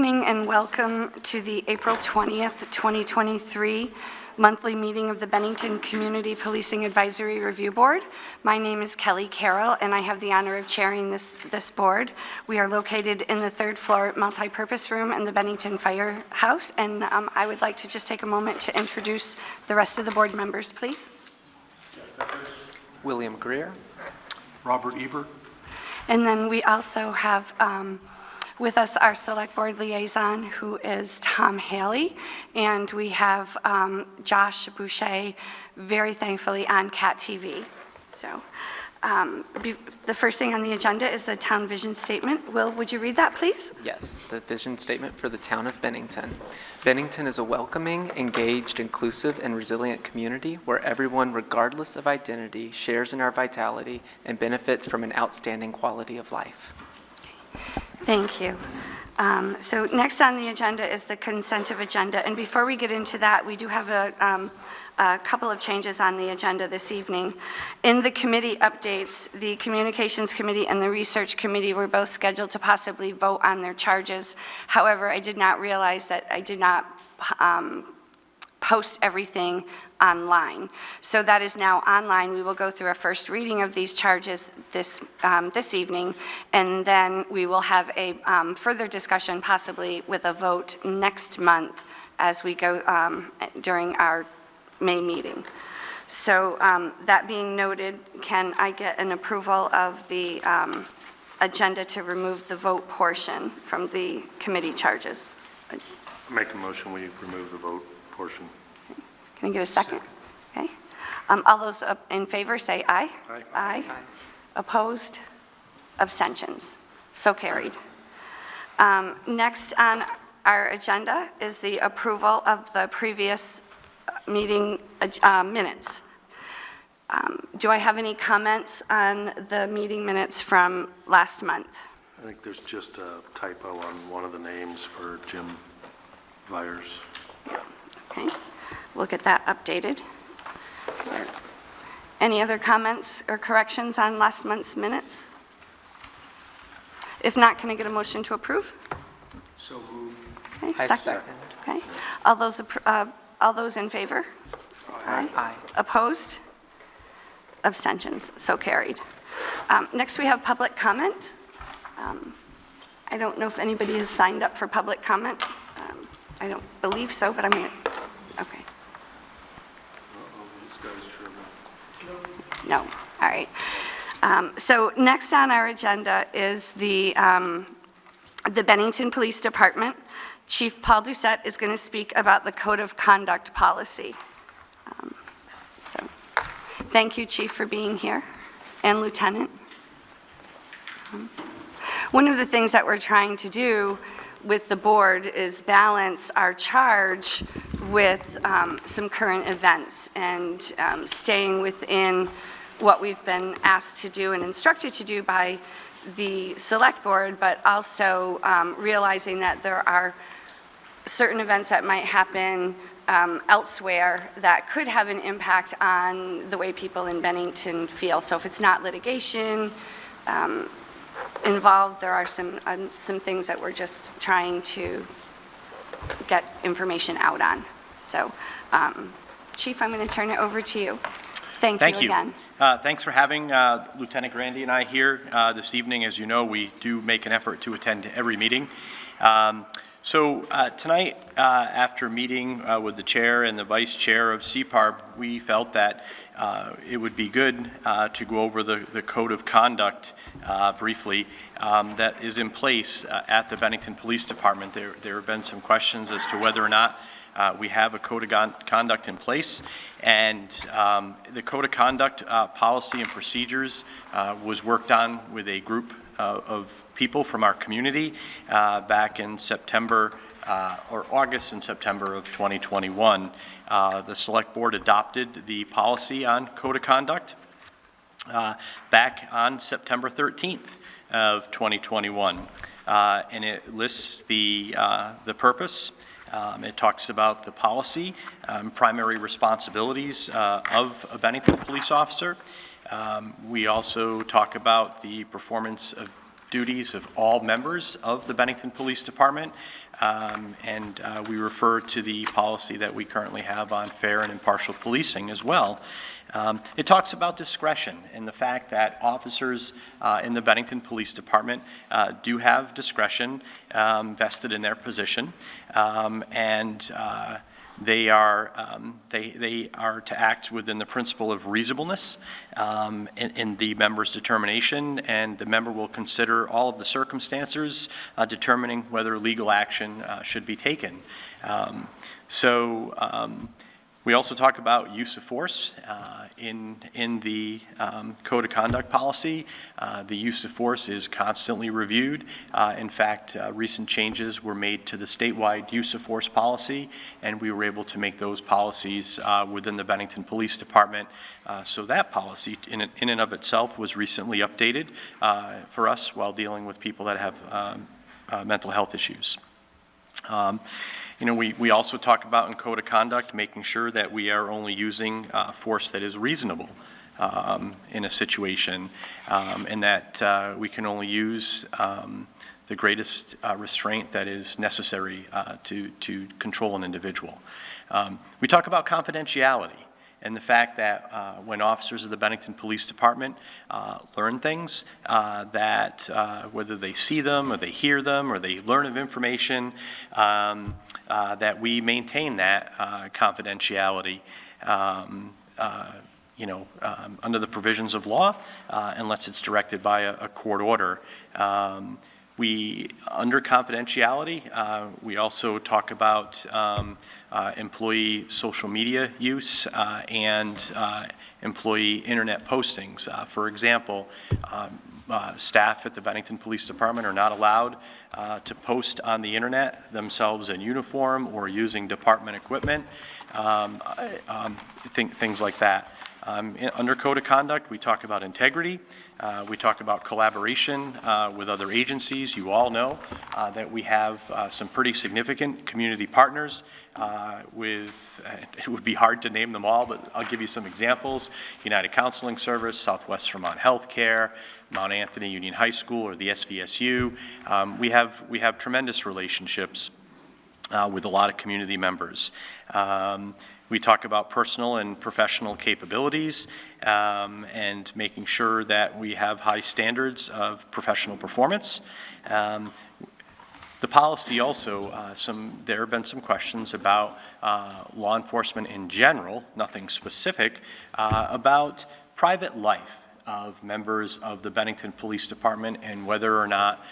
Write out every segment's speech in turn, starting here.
evening and welcome to the April 20th, 2023 monthly meeting of the Bennington Community Policing Advisory Review Board. My name is Kelly Carroll and I have the honor of chairing this board. We are located in the third floor multi-purpose room in the Bennington Firehouse, and I would like to just take a moment to introduce the rest of the board members, please. William Greer. Robert Ebert. And then we also have with us our select board liaison, who is Tom Haley, and we have Josh Boucher, very thankfully on CAT TV. So the first thing on the agenda is the town vision statement. Will, would you read that, please? Yes, the vision statement for the town of Bennington. Bennington is a welcoming, engaged, inclusive, and resilient community where everyone, regardless of identity, shares in our vitality and benefits from an outstanding quality of life. Thank you. So next on the agenda is the consent of agenda. And before we get into that, we do have a couple of changes on the agenda this evening. In the committee updates, the Communications Committee and the Research Committee were both scheduled to possibly vote on their charges. However, I did not realize that I did not post everything online. So that is now online. We will go through a first reading of these charges this evening, and then we will have a further discussion, possibly with a vote next month as we go during our May meeting. So that being noted, can I get an approval of the agenda to remove the vote portion from the committee charges? Make a motion, we remove the vote portion. Can I get a second? Okay. All those in favor say aye. Aye. Aye. Opposed? Abstentions? So carried. Next on our agenda is the approval of the previous meeting minutes. Do I have any comments on the meeting minutes from last month? I think there's just a typo on one of the names for Jim Vyers. Okay. We'll get that updated. Any other comments or corrections on last month's minutes? If not, can I get a motion to approve? So moved. Okay, I second. Okay. All those in favor? Aye. Aye. Opposed? Abstentions? So carried. Next, we have public comment. I don't know if anybody has signed up for public comment. I don't believe so, but I'm going to. Okay. No. All right. So next on our agenda is the Bennington Police Department. Chief Paul Doucette is going to speak about the Code of Conduct policy. So thank you, Chief, for being here, and Lieutenant. One of the things that we're trying to do with the board is balance our charge with some current events and staying within what we've been asked to do and instructed to do by the select board, but also realizing that there are certain events that might happen elsewhere that could have an impact on the way people in Bennington feel. So if it's not litigation involved, there are some things that we're just trying to get information out on. So, Chief, I'm going to turn it over to you. Thank you again. Thanks for having Lieutenant Grandy and I here this evening. As you know, we do make an effort to attend every meeting. So tonight, after meeting with the chair and the vice chair of CPARB, we felt that it would be good to go over the code of conduct briefly that is in place at the Bennington Police Department. There have been some questions as to whether or not we have a code of conduct in place, and the code of conduct policy and procedures was worked on with a group of people from our community back in September or August and September of 2021. The select board adopted the policy on code of conduct back on September 13th of 2021, and it lists the purpose. It talks about the policy, primary responsibilities of a Bennington police officer. We also talk about the performance of duties of all members of the Bennington Police Department, and we refer to the policy that we currently have on fair and impartial policing as well. It talks about discretion and the fact that officers in the Bennington Police Department do have discretion vested in their position, and they are to act within the principle of reasonableness in the member's determination, and the member will consider all of the circumstances determining whether legal action should be taken. We also talk about use of force in the Code of Conduct policy. The use of force is constantly reviewed. In fact, recent changes were made to the statewide use of force policy, and we were able to make those policies within the Bennington Police Department. So that policy in and of itself was recently updated for us while dealing with people that have mental health issues. We also talk about in Code of Conduct making sure that we are only using force that is reasonable in a situation, and that we can only use the greatest restraint that is necessary to control an individual. We talk about confidentiality and the fact that when officers of the Bennington Police Department learn things, that whether they see them or they hear them or they learn of information, that we maintain that confidentiality under the provisions of law, unless it's directed by a court order. Under confidentiality, we also talk about employee social media use and employee internet postings. For example, staff at the Bennington Police Department are not allowed to post on the internet themselves in uniform or using department equipment, things like that. Under Code of Conduct, we talk about integrity. We talk about collaboration with other agencies. You all know that we have some pretty significant community partners it would be hard to name them all, but I'll give you some examples. United Counseling Service, Southwest Vermont Healthcare, Mount Anthony Union High School, or the SVSU. We have tremendous relationships with a lot of community members. We talk about personal and professional capabilities and making sure that we have high standards of professional performance. The policy also, there have been some questions about law enforcement in general, nothing specific, about private life of members of the Bennington Police Department and whether or not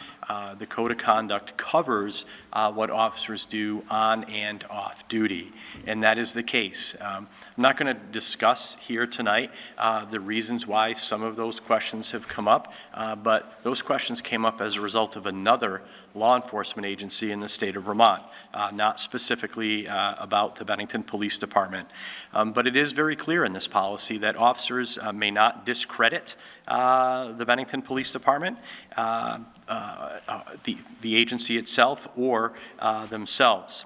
the Code of Conduct covers what officers do on and off duty. And that is the case. I'm not going to discuss here tonight the reasons why some of those questions have come up, but those questions came up as a result of another law enforcement agency in the state of Vermont, not specifically about the Bennington Police Department. But it is very clear in this policy that officers may not discredit the Bennington Police Department, the agency itself, or themselves.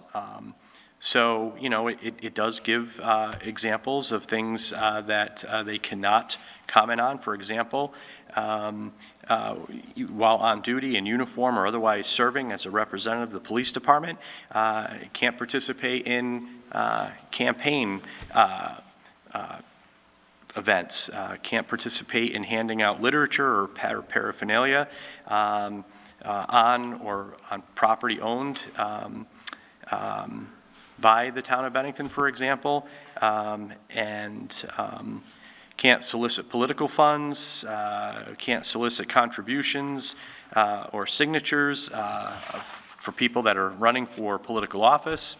So, it does give examples of things that they cannot comment on. For example, while on duty in uniform or otherwise serving as a representative of the police department, can't participate in campaign events, can't participate in handing out literature or paraphernalia on property owned by the town of Bennington, for example, and can't solicit political funds, can't solicit contributions or signatures for people that are running for political office.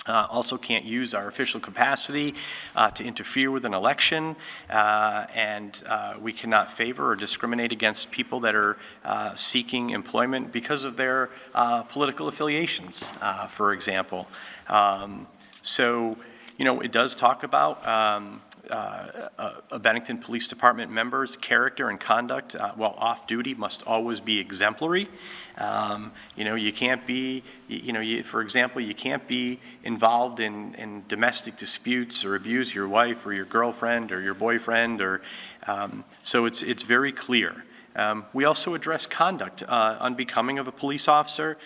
Also can't use our official capacity to interfere with an election, and we cannot favor or discriminate against people that are seeking employment because of their political affiliations, for example. So, it does talk about a Bennington Police Department member's character and conduct while off duty must always be exemplary. You can't be, for example, you can't be involved in domestic disputes or abuse your wife or your girlfriend or your boyfriend, or so it's very clear. We also address conduct unbecoming of a police officer.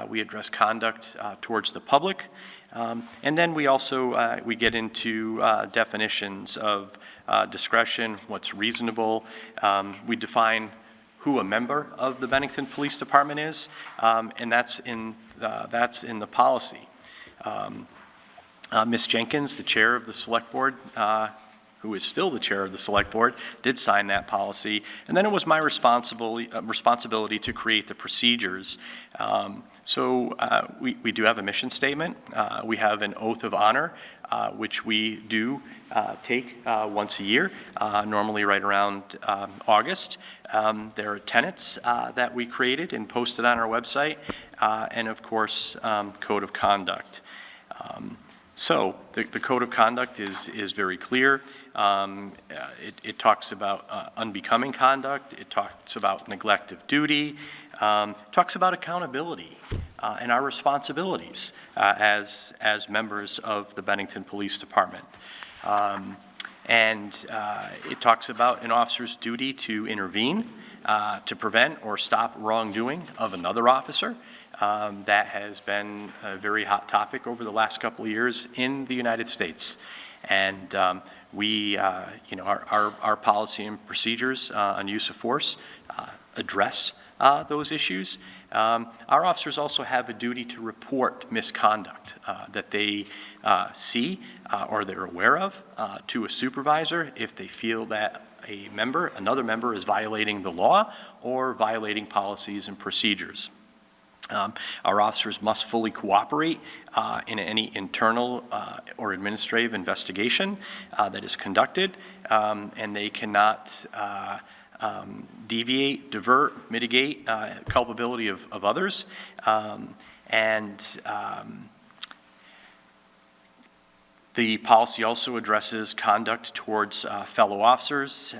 We address conduct towards the public. And then we also we get into definitions of discretion, what's reasonable. We define who a member of the Bennington Police Department is, and that's in the policy. Ms. Jenkins, the chair of the Select Board, who is still the chair of the Select Board, did sign that policy. And then it was my responsibility to create the procedures. We do have a mission statement. We have an oath of honor, which we do take once a year, normally right around August. There are tenets that we created and posted on our website, and of course, code of conduct. So the code of conduct is very clear. It talks about unbecoming conduct. It talks about neglect of duty. Talks about accountability and our responsibilities as members of the Bennington Police Department. It talks about an officer's duty to intervene, to prevent or stop wrongdoing of another officer. That has been a very hot topic over the last couple of years in the United States. And our policy and procedures on use of force address those issues. Our officers also have a duty to report misconduct that they see or they're aware of to a supervisor if they feel that another member is violating the law or violating policies and procedures. Our officers must fully cooperate in any internal or administrative investigation that is conducted, and they cannot deviate, divert, mitigate culpability of others. The policy also addresses conduct towards fellow officers,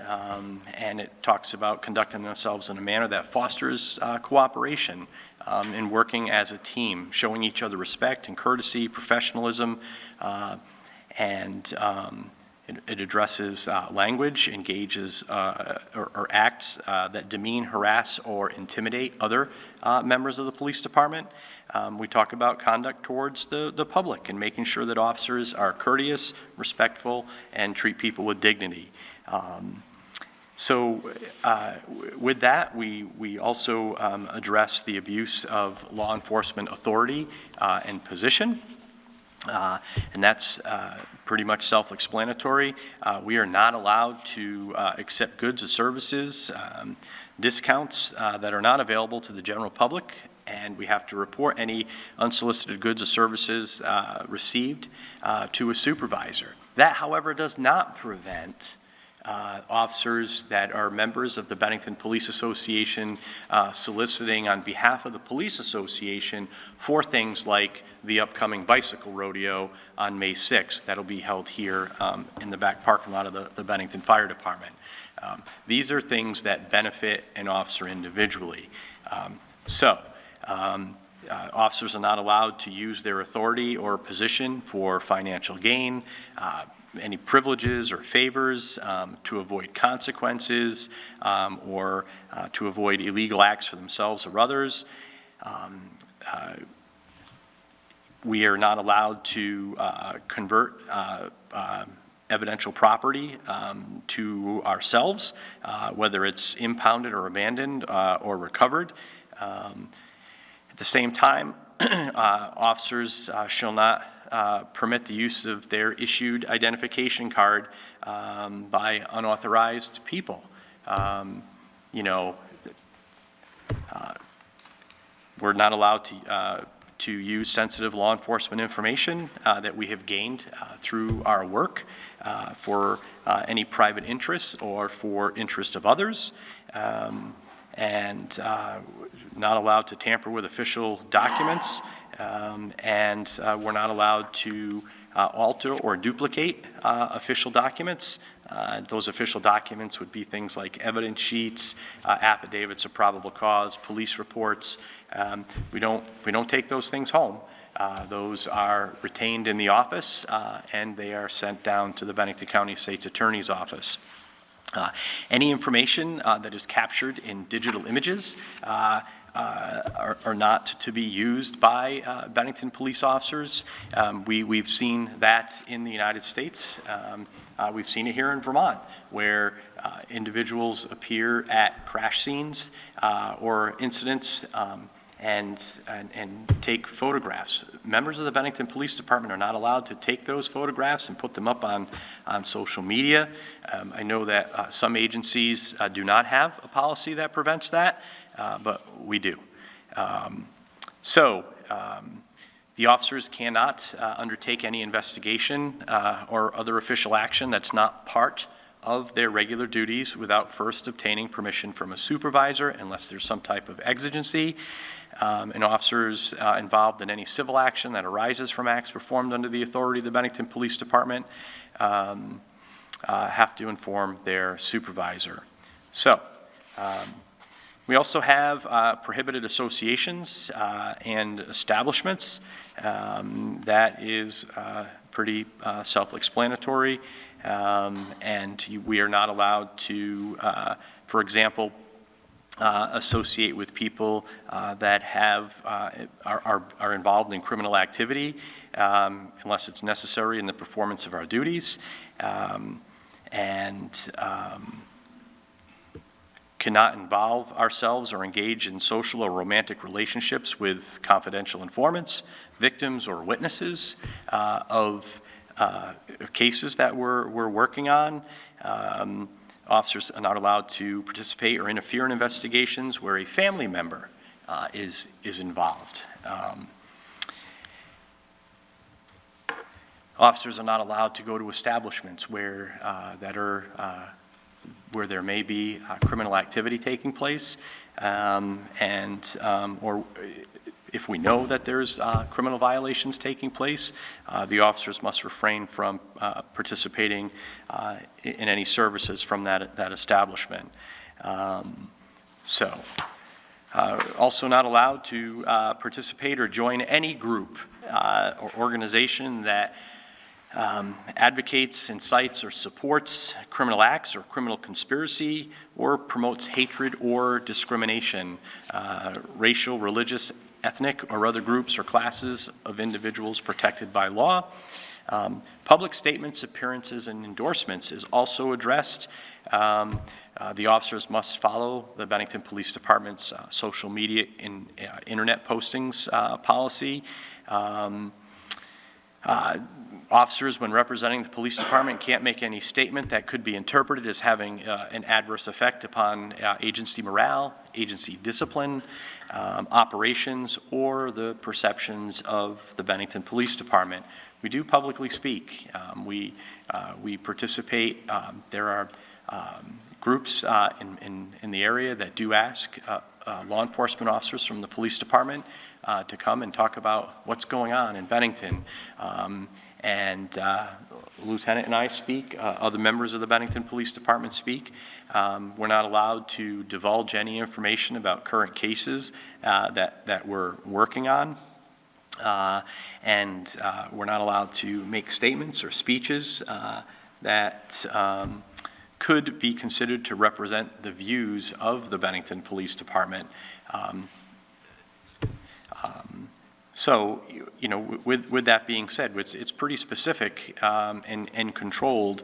and it talks about conducting themselves in a manner that fosters cooperation in working as a team, showing each other respect and courtesy, professionalism, and it addresses language, engages or acts that demean, harass, or intimidate other members of the police department. We talk about conduct towards the public and making sure that officers are courteous, respectful, and treat people with dignity. With that, we also address the abuse of law enforcement authority and position. And that's pretty much self-explanatory. We are not allowed to accept goods or services, discounts that are not available to the general public, and we have to report any unsolicited goods or services received to a supervisor. That, however, does not prevent officers that are members of the Bennington Police Association soliciting on behalf of the Police Association for things like the upcoming bicycle rodeo on May 6th that'll be held here in the back parking lot of the Bennington Fire Department. These are things that benefit an officer individually. Officers are not allowed to use their authority or position for financial gain, any privileges or favors, to avoid consequences, or to avoid illegal acts for themselves or others. We are not allowed to convert evidential property to ourselves, whether it's impounded or abandoned or recovered. At the same time, officers shall not permit the use of their issued identification card by unauthorized people. We're not allowed to use sensitive law enforcement information that we have gained through our work for any private interests or for interest of others. And not allowed to tamper with official documents, and we're not allowed to alter or duplicate official documents. Those official documents would be things like evidence sheets, affidavits of probable cause, police reports. We don't take those things home. Those are retained in the office, and they are sent down to the Bennington County State's Attorney's Office. Any information that is captured in digital images are not to be used by Bennington police officers. We've seen that in the United States. We've seen it here in Vermont, where individuals appear at crash scenes or incidents and take photographs. Members of the Bennington Police Department are not allowed to take those photographs and put them up on social media. I know that some agencies do not have a policy that prevents that, but we do. The officers cannot undertake any investigation or other official action that's not part of their regular duties without first obtaining permission from a supervisor, unless there's some type of exigency. And officers involved in any civil action that arises from acts performed under the authority of the Bennington Police Department have to inform their supervisor. We also have prohibited associations and establishments. That is pretty self-explanatory. And we are not allowed to, for example, associate with people that are involved in criminal activity unless it's necessary in the performance of our duties, and cannot involve ourselves or engage in social or romantic relationships with confidential informants, victims, or witnesses of cases that we're working on. Officers are not allowed to participate or interfere in investigations where a family member is involved. Officers are not allowed to go to establishments where where there may be criminal activity taking place, or if we know that there's criminal violations taking place, the officers must refrain from participating in any services from that establishment. Also not allowed to participate or join any group or organization that advocates, incites, or supports criminal acts or criminal conspiracy, or promotes hatred or discrimination, racial, religious, ethnic, or other groups or classes of individuals protected by law. Public statements, appearances, and endorsements is also addressed. The officers must follow the Bennington Police Department's social media and internet postings policy. Officers, when representing the police department, can't make any statement that could be interpreted as having an adverse effect upon agency morale, agency discipline, operations, or the perceptions of the Bennington Police Department. We do publicly speak. We participate. There are groups in the area that do ask law enforcement officers from the police department to come and talk about what's going on in Bennington. Lieutenant and I speak, other members of the Bennington Police Department speak. We're not allowed to divulge any information about current cases that we're working on. We're not allowed to make statements or speeches that could be considered to represent the views of the Bennington Police Department. With that being said, it's pretty specific and controlled.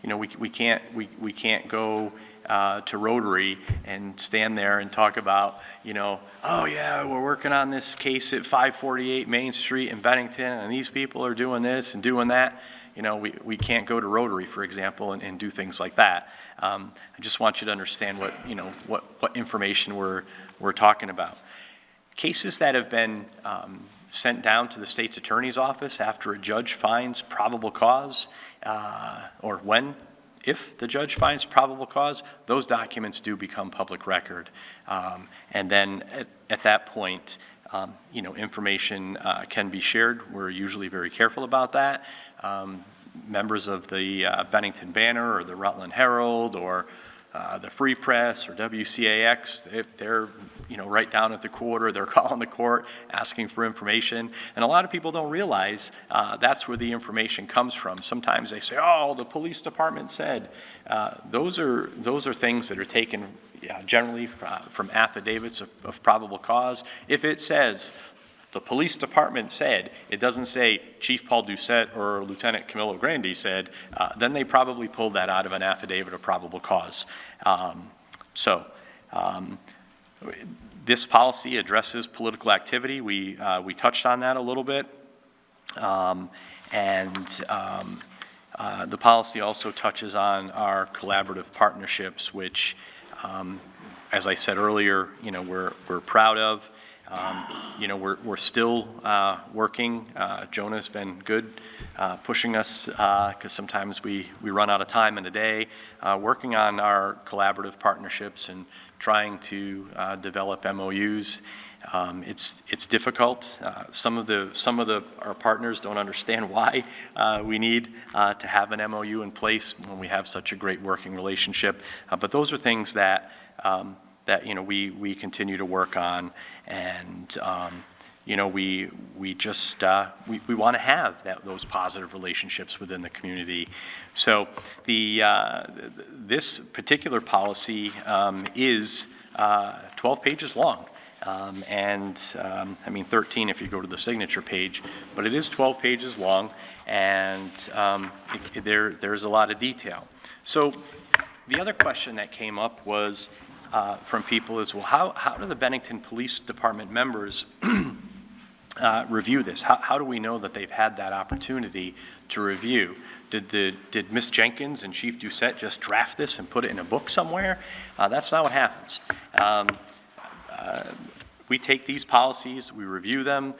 We can't go to Rotary and stand there and talk about, oh yeah, we're working on this case at 548 Main Street in Bennington, and these people are doing this and doing that. We can't go to Rotary, for example, and do things like that. I just want you to understand what information we're talking about. Cases that have been sent down to the state's attorney's office after a judge finds probable cause, or if the judge finds probable cause, those documents do become public record. And then at that point, information can be shared. We're usually very careful about that. Members of the Bennington Banner or the Rutland Herald or the Free Press or WCAX, they're right down at the court, or they're calling the court asking for information. And a lot of people don't realize that's where the information comes from. Sometimes they say, oh, the police department said. Those are things that are taken generally from affidavits of probable cause. If it says, the police department said, it doesn't say Chief Paul Doucette or Lieutenant Camillo Grandi said, then they probably pulled that out of an affidavit of probable cause. This policy addresses political activity. We touched on that a little bit. The policy also touches on our collaborative partnerships, which, as I said earlier, we're proud of. We're still working. Jonah's been good pushing us because sometimes we run out of time in a day, working on our collaborative partnerships and trying to develop MOUs. It's difficult. Some of our partners don't understand why we need to have an MOU in place when we have such a great working relationship. But those are things that we continue to work on, and we want to have those positive relationships within the community. So this particular policy is 12 pages long, 13 if you go to the signature page, but it is 12 pages long, and there's a lot of detail. So the other question that came up was from people is, well, how do the Bennington Police Department members review this? How do we know that they've had that opportunity to review? Did Ms. Jenkins and Chief Doucette just draft this and put it in a book somewhere? That's not what happens. We take these policies, we review them.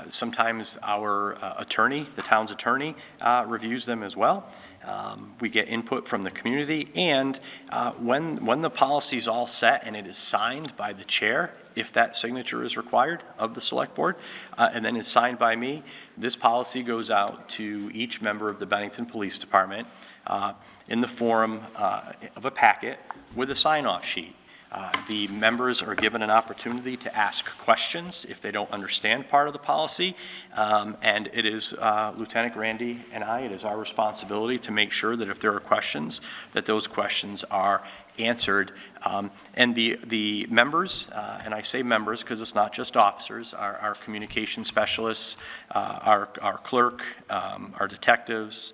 Sometimes our attorney, the town's attorney, reviews them as well. We get input from the community, and when the policy's all set and it is signed by the chair, if that signature is required of the select board, and then is signed by me, this policy goes out to each member of the Bennington Police Department in the form of a packet with a sign-off sheet. The members are given an opportunity to ask questions if they don't understand part of the policy, and it is Lieutenant Grandi and it is our responsibility to make sure that if there are questions, that those questions are answered. And the members, and I say members because it's not just officers, our communication specialists, our clerk, our detectives,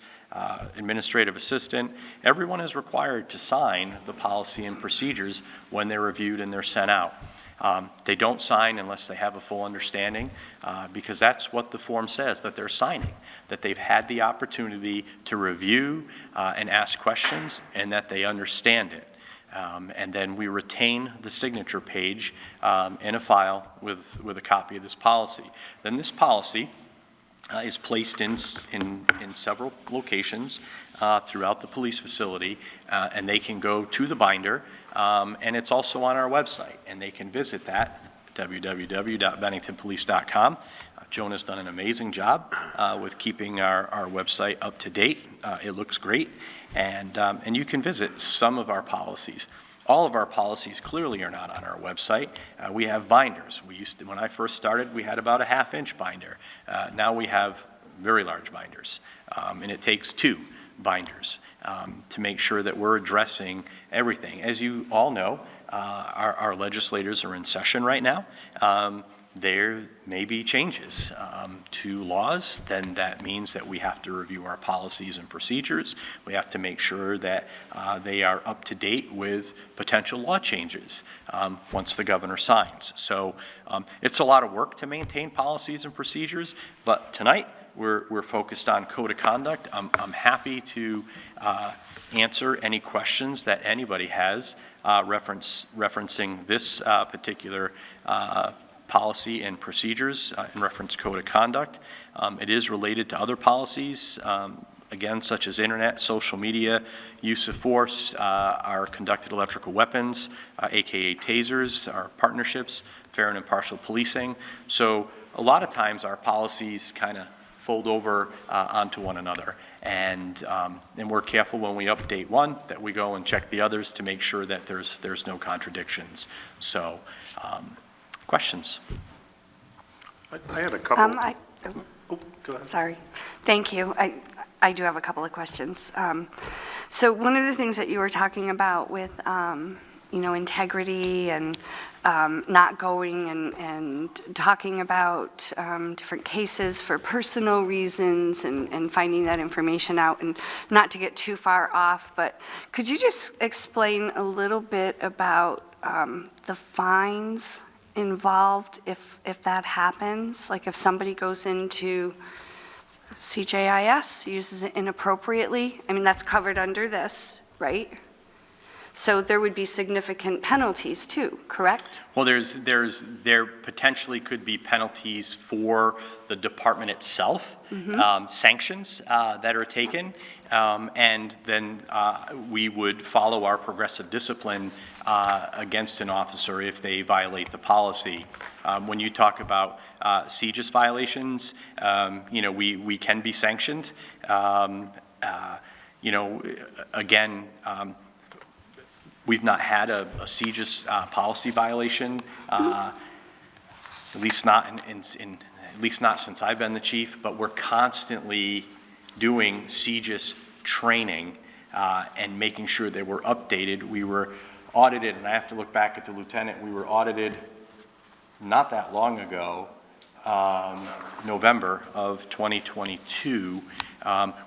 administrative assistant, everyone is required to sign the policy and procedures when they're reviewed and they're sent out. They don't sign unless they have a full understanding, because that's what the form says, that they're signing, that they've had the opportunity to review and ask questions, and that they understand it. And then we retain the signature page in a file with a copy of this policy. Then this policy is placed in several locations throughout the police facility, and they can go to the binder, and it's also on our website, and they can visit that, www.benningtonpolice.com. Jonah's done an amazing job with keeping our website up to date. It looks great, and you can visit some of our policies. All of our policies clearly are not on our website. We have binders. When I first started, we had about a half-inch binder. Now we have very large binders, and it takes 2 binders to make sure that we're addressing everything. As you all know, our legislators are in session right now. There may be changes to laws, then that means that we have to review our policies and procedures. We have to make sure that they are up to date with potential law changes once the governor signs. So it's a lot of work to maintain policies and procedures, but tonight we're focused on code of conduct. I'm happy to answer any questions that anybody has referencing this particular policy and procedures in reference code of conduct. It is related to other policies, again, such as internet, social media, use of force, our conducted electrical weapons, AKA tasers, our partnerships, fair and impartial policing. So a lot of times our policies kind of fold over onto one another. And we're careful when we update one that we go and check the others to make sure that there's no contradictions. So, questions? I had a couple. Oh, go ahead. sorry. Thank you. I do have a couple of questions. So one of the things that you were talking about with, integrity and not going and talking about different cases for personal reasons and finding that information out, and not to get too far off, but could you just explain a little bit about the fines involved if that happens? Like if somebody goes into CJIS, uses it inappropriately, I mean, that's covered under this, right? So there would be significant penalties too, correct? Well, there potentially could be penalties for the department itself, sanctions that are taken, and then we would follow our progressive discipline against an officer if they violate the policy. When you talk about CJIS violations, we can be sanctioned. Again, we've not had a CJIS policy violation, at least not at least not since I've been the chief. But we're constantly doing CJIS training and making sure that we're updated. We were audited, and I have to look back at the lieutenant. We were audited not that long ago, November of 2022,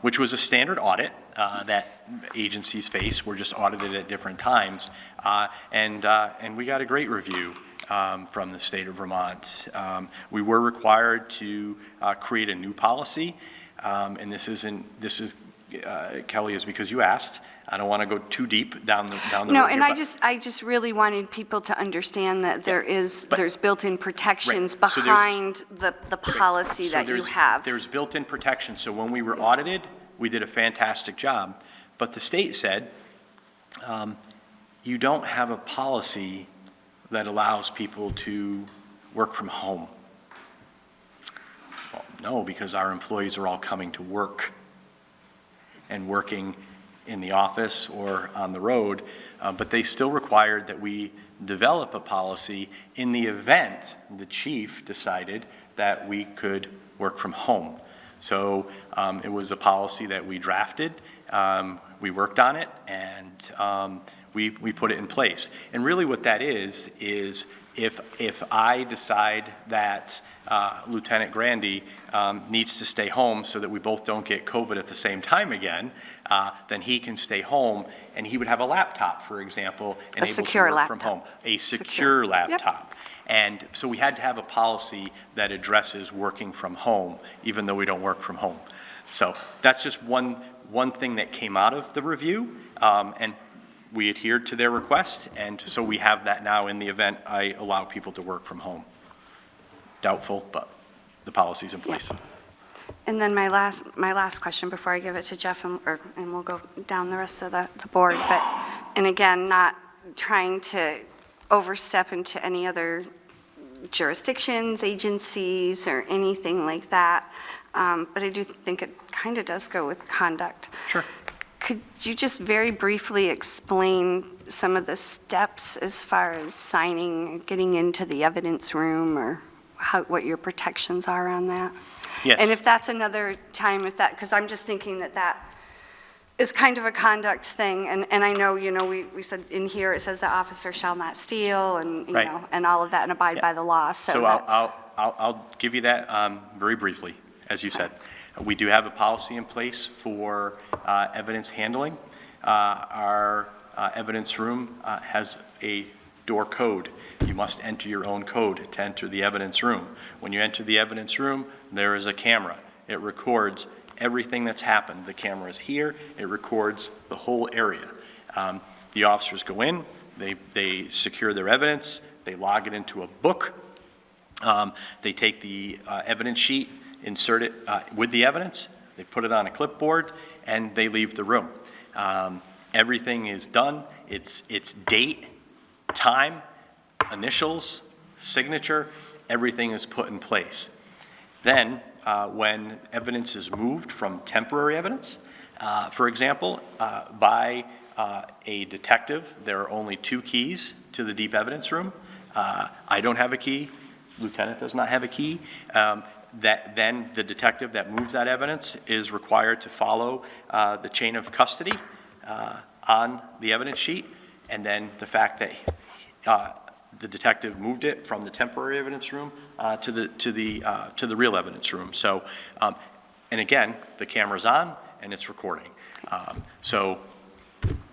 which was a standard audit that agencies face. We're just audited at different times, and we got a great review from the state of Vermont. We were required to create a new policy, and this is Kelly, is because you asked. I don't want to go too deep down the road. No, and here, I just really wanted people to understand that there's built-in protections Right. So behind the policy that you have. There's built-in protection. So when we were audited, we did a fantastic job. But the state said, you don't have a policy that allows people to work from home. Well, no, because our employees are all coming to work and working in the office or on the road, but they still required that we develop a policy in the event the chief decided that we could work from home. So it was a policy that we drafted, we worked on it, and we put it in place. And really what that is if I decide that Lieutenant Grandy needs to stay home so that we both don't get COVID at the same time again, then he can stay home, and he would have a laptop, for example, and able to work from home. A secure laptop. Yep. And so we had to have a policy that addresses working from home, even though we don't work from home. So that's just one thing that came out of the review, and we adhered to their request, and so we have that now in the event I allow people to work from home. Doubtful, but the policy's in place. Yeah. And then my last question before I give it to Jeff, and we'll go down the rest of the board. But, and again, not trying to overstep into any other jurisdictions, agencies, or anything like that. But I do think it kind of does go with conduct. Sure. Could you just very briefly explain some of the steps as far as signing, getting into the evidence room, or what your protections are on that? Yes. And if that's another time, because I'm just thinking that is kind of a conduct thing, and I know, we said in here, it says the officer shall not steal, and, Right. and all of that, and abide by the law, so that's... I'll give you that very briefly, as you said. We do have a policy in place for evidence handling. Our evidence room has a door code. You must enter your own code to enter the evidence room. When you enter the evidence room, there is a camera. It records everything that's happened. The camera is here. It records the whole area. The officers go in, they secure their evidence, they log it into a book. They take the evidence sheet, insert it with the evidence, they put it on a clipboard, and they leave the room. Everything is done. It's date, time, initials, signature, everything is put in place. Then, when evidence is moved from temporary evidence For example, by a detective, there are only 2 keys to the deep evidence room. I don't have a key. Lieutenant does not have a key. Then the detective that moves that evidence is required to follow the chain of custody on the evidence sheet, and then the fact that the detective moved it from the temporary evidence room to the real evidence room. So, and again, the camera's on and it's recording. So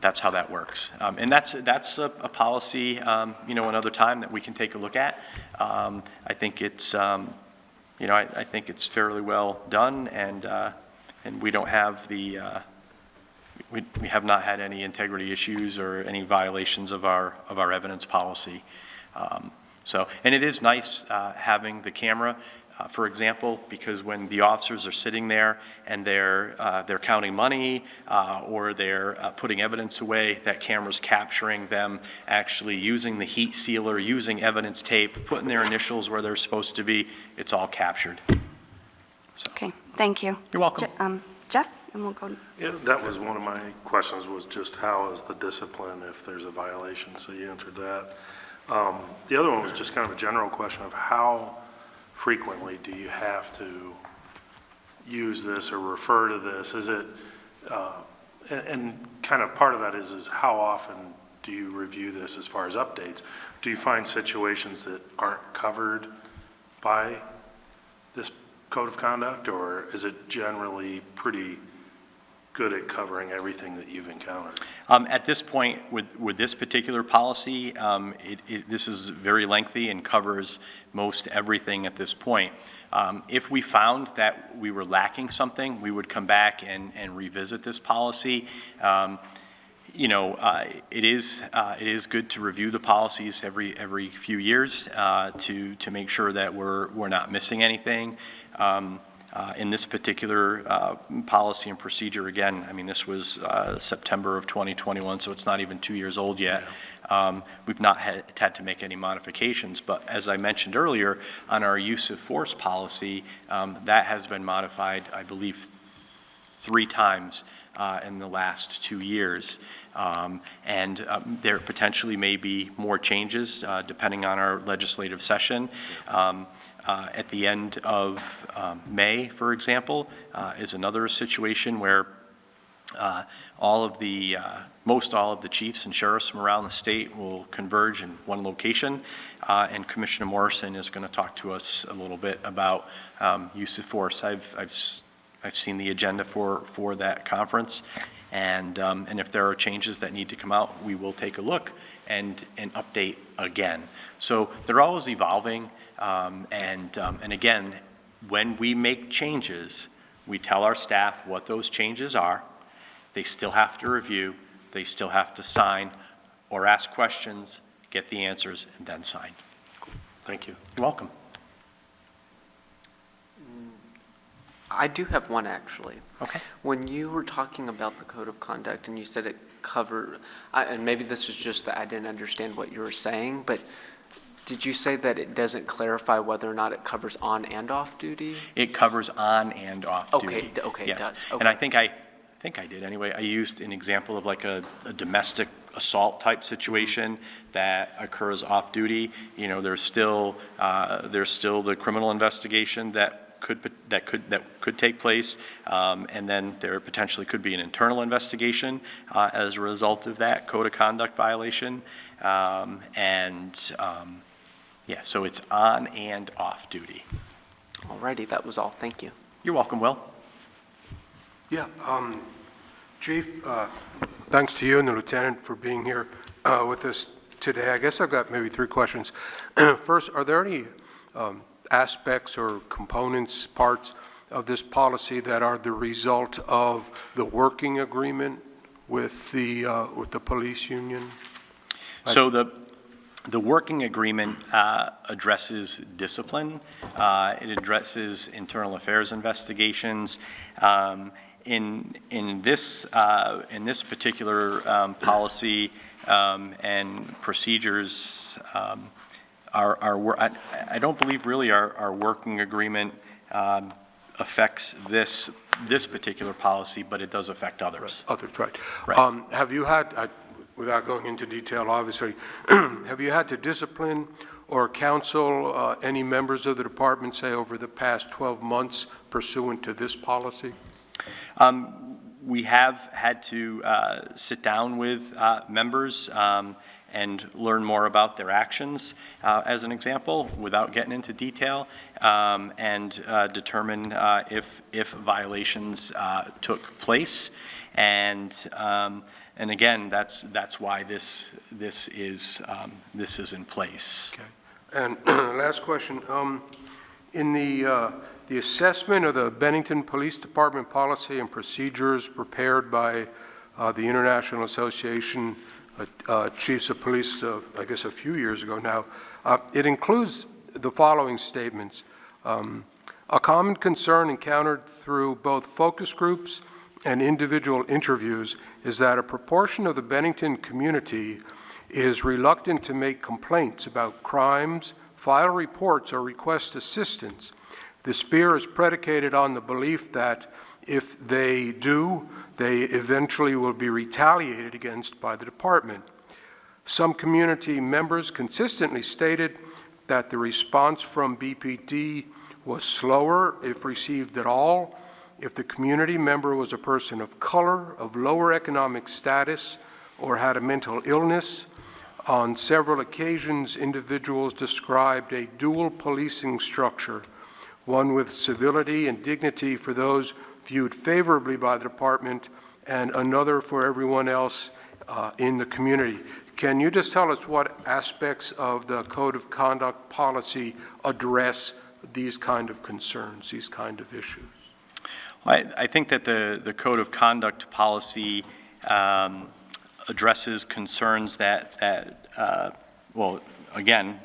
that's how that works. And that's a policy, another time that we can take a look at. I think it's, I think it's fairly well done, and we don't have the, we have not had any integrity issues or any violations of our evidence policy. And it is nice having the camera, for example, because when the officers are sitting there and they're counting money or they're putting evidence away, that camera's capturing them actually using the heat sealer, using evidence tape, putting their initials where they're supposed to be. It's all captured. So. Okay, thank you. You're welcome. Jeff, and we'll go. Yeah, that was one of my questions, was just how is the discipline if there's a violation, so you answered that. The other one was just kind of a general question of how frequently do you have to use this or refer to this? Is it, and kind of part of that is how often do you review this as far as updates? Do you find situations that aren't covered by this code of conduct, or is it generally pretty good at covering everything that you've encountered? At this point, with this particular policy, this is very lengthy and covers most everything at this point. If we found that we were lacking something, we would come back and revisit this policy. It is good to review the policies every few years to make sure that we're not missing anything. In this particular policy and procedure, again, I mean, this was September of 2021, so it's not even 2 years old yet. We've not had to make any modifications, but as I mentioned earlier, on our use of force policy, that has been modified, I believe, 3 times in the last 2 years. There potentially may be more changes depending on our legislative session. At the end of May, for example, is another situation where most all of the chiefs and sheriffs from around the state will converge in one location, and Commissioner Morrison is going to talk to us a little bit about use of force. I've seen the agenda for that conference, and if there are changes that need to come out, we will take a look and update again. So they're always evolving. And again, when we make changes, we tell our staff what those changes are. They still have to review, they still have to sign or ask questions, get the answers, and then sign. Thank you. You're welcome. I do have one, actually. Okay. When you were talking about the code of conduct and you said it covered, and maybe this was just that I didn't understand what you were saying, but did you say that it doesn't clarify whether or not it covers on and off duty? It covers on and off duty. Okay, yes. It does. Okay. And I think I did anyway. I used an example of like a domestic assault type situation that occurs off duty. There's still the criminal investigation that could take place, and then there potentially could be an internal investigation as a result of that code of conduct violation, yeah, so it's on and off duty. Alrighty, that was all. Thank you. You're welcome, Will. Yeah, Chief, thanks to you and the Lieutenant for being here with us today. I guess I've got maybe 3 questions. First, are there any aspects or components, parts of this policy that are the result of the working agreement with the police union? So the working agreement addresses discipline. It addresses internal affairs investigations. In this particular policy and procedures, I don't believe really our working agreement affects this particular policy, but it does affect others. Others, right. Right. Have you had, without going into detail, obviously, have you had to discipline or counsel any members of the department, say, over the past 12 months pursuant to this policy? We have had to sit down with members and learn more about their actions, as an example, without getting into detail, and determine if violations took place. And again, that's why this is in place. Okay. And last question, in the assessment of the Bennington Police Department policy and procedures prepared by the International Association Chiefs of Police, I guess a few years ago now, it includes the following statements. A common concern encountered through both focus groups and individual interviews is that a proportion of the Bennington community is reluctant to make complaints about crimes, file reports, or request assistance. This fear is predicated on the belief that if they do, they eventually will be retaliated against by the department. Some community members consistently stated that the response from BPD was slower, if received at all, if the community member was a person of color, of lower economic status, or had a mental illness. On several occasions, individuals described a dual policing structure, one with civility and dignity for those viewed favorably by the department, and another for everyone else in the community. Can you just tell us what aspects of the Code of Conduct policy address these kind of concerns, these kind of issues? I think that the Code of Conduct policy addresses concerns that well, again,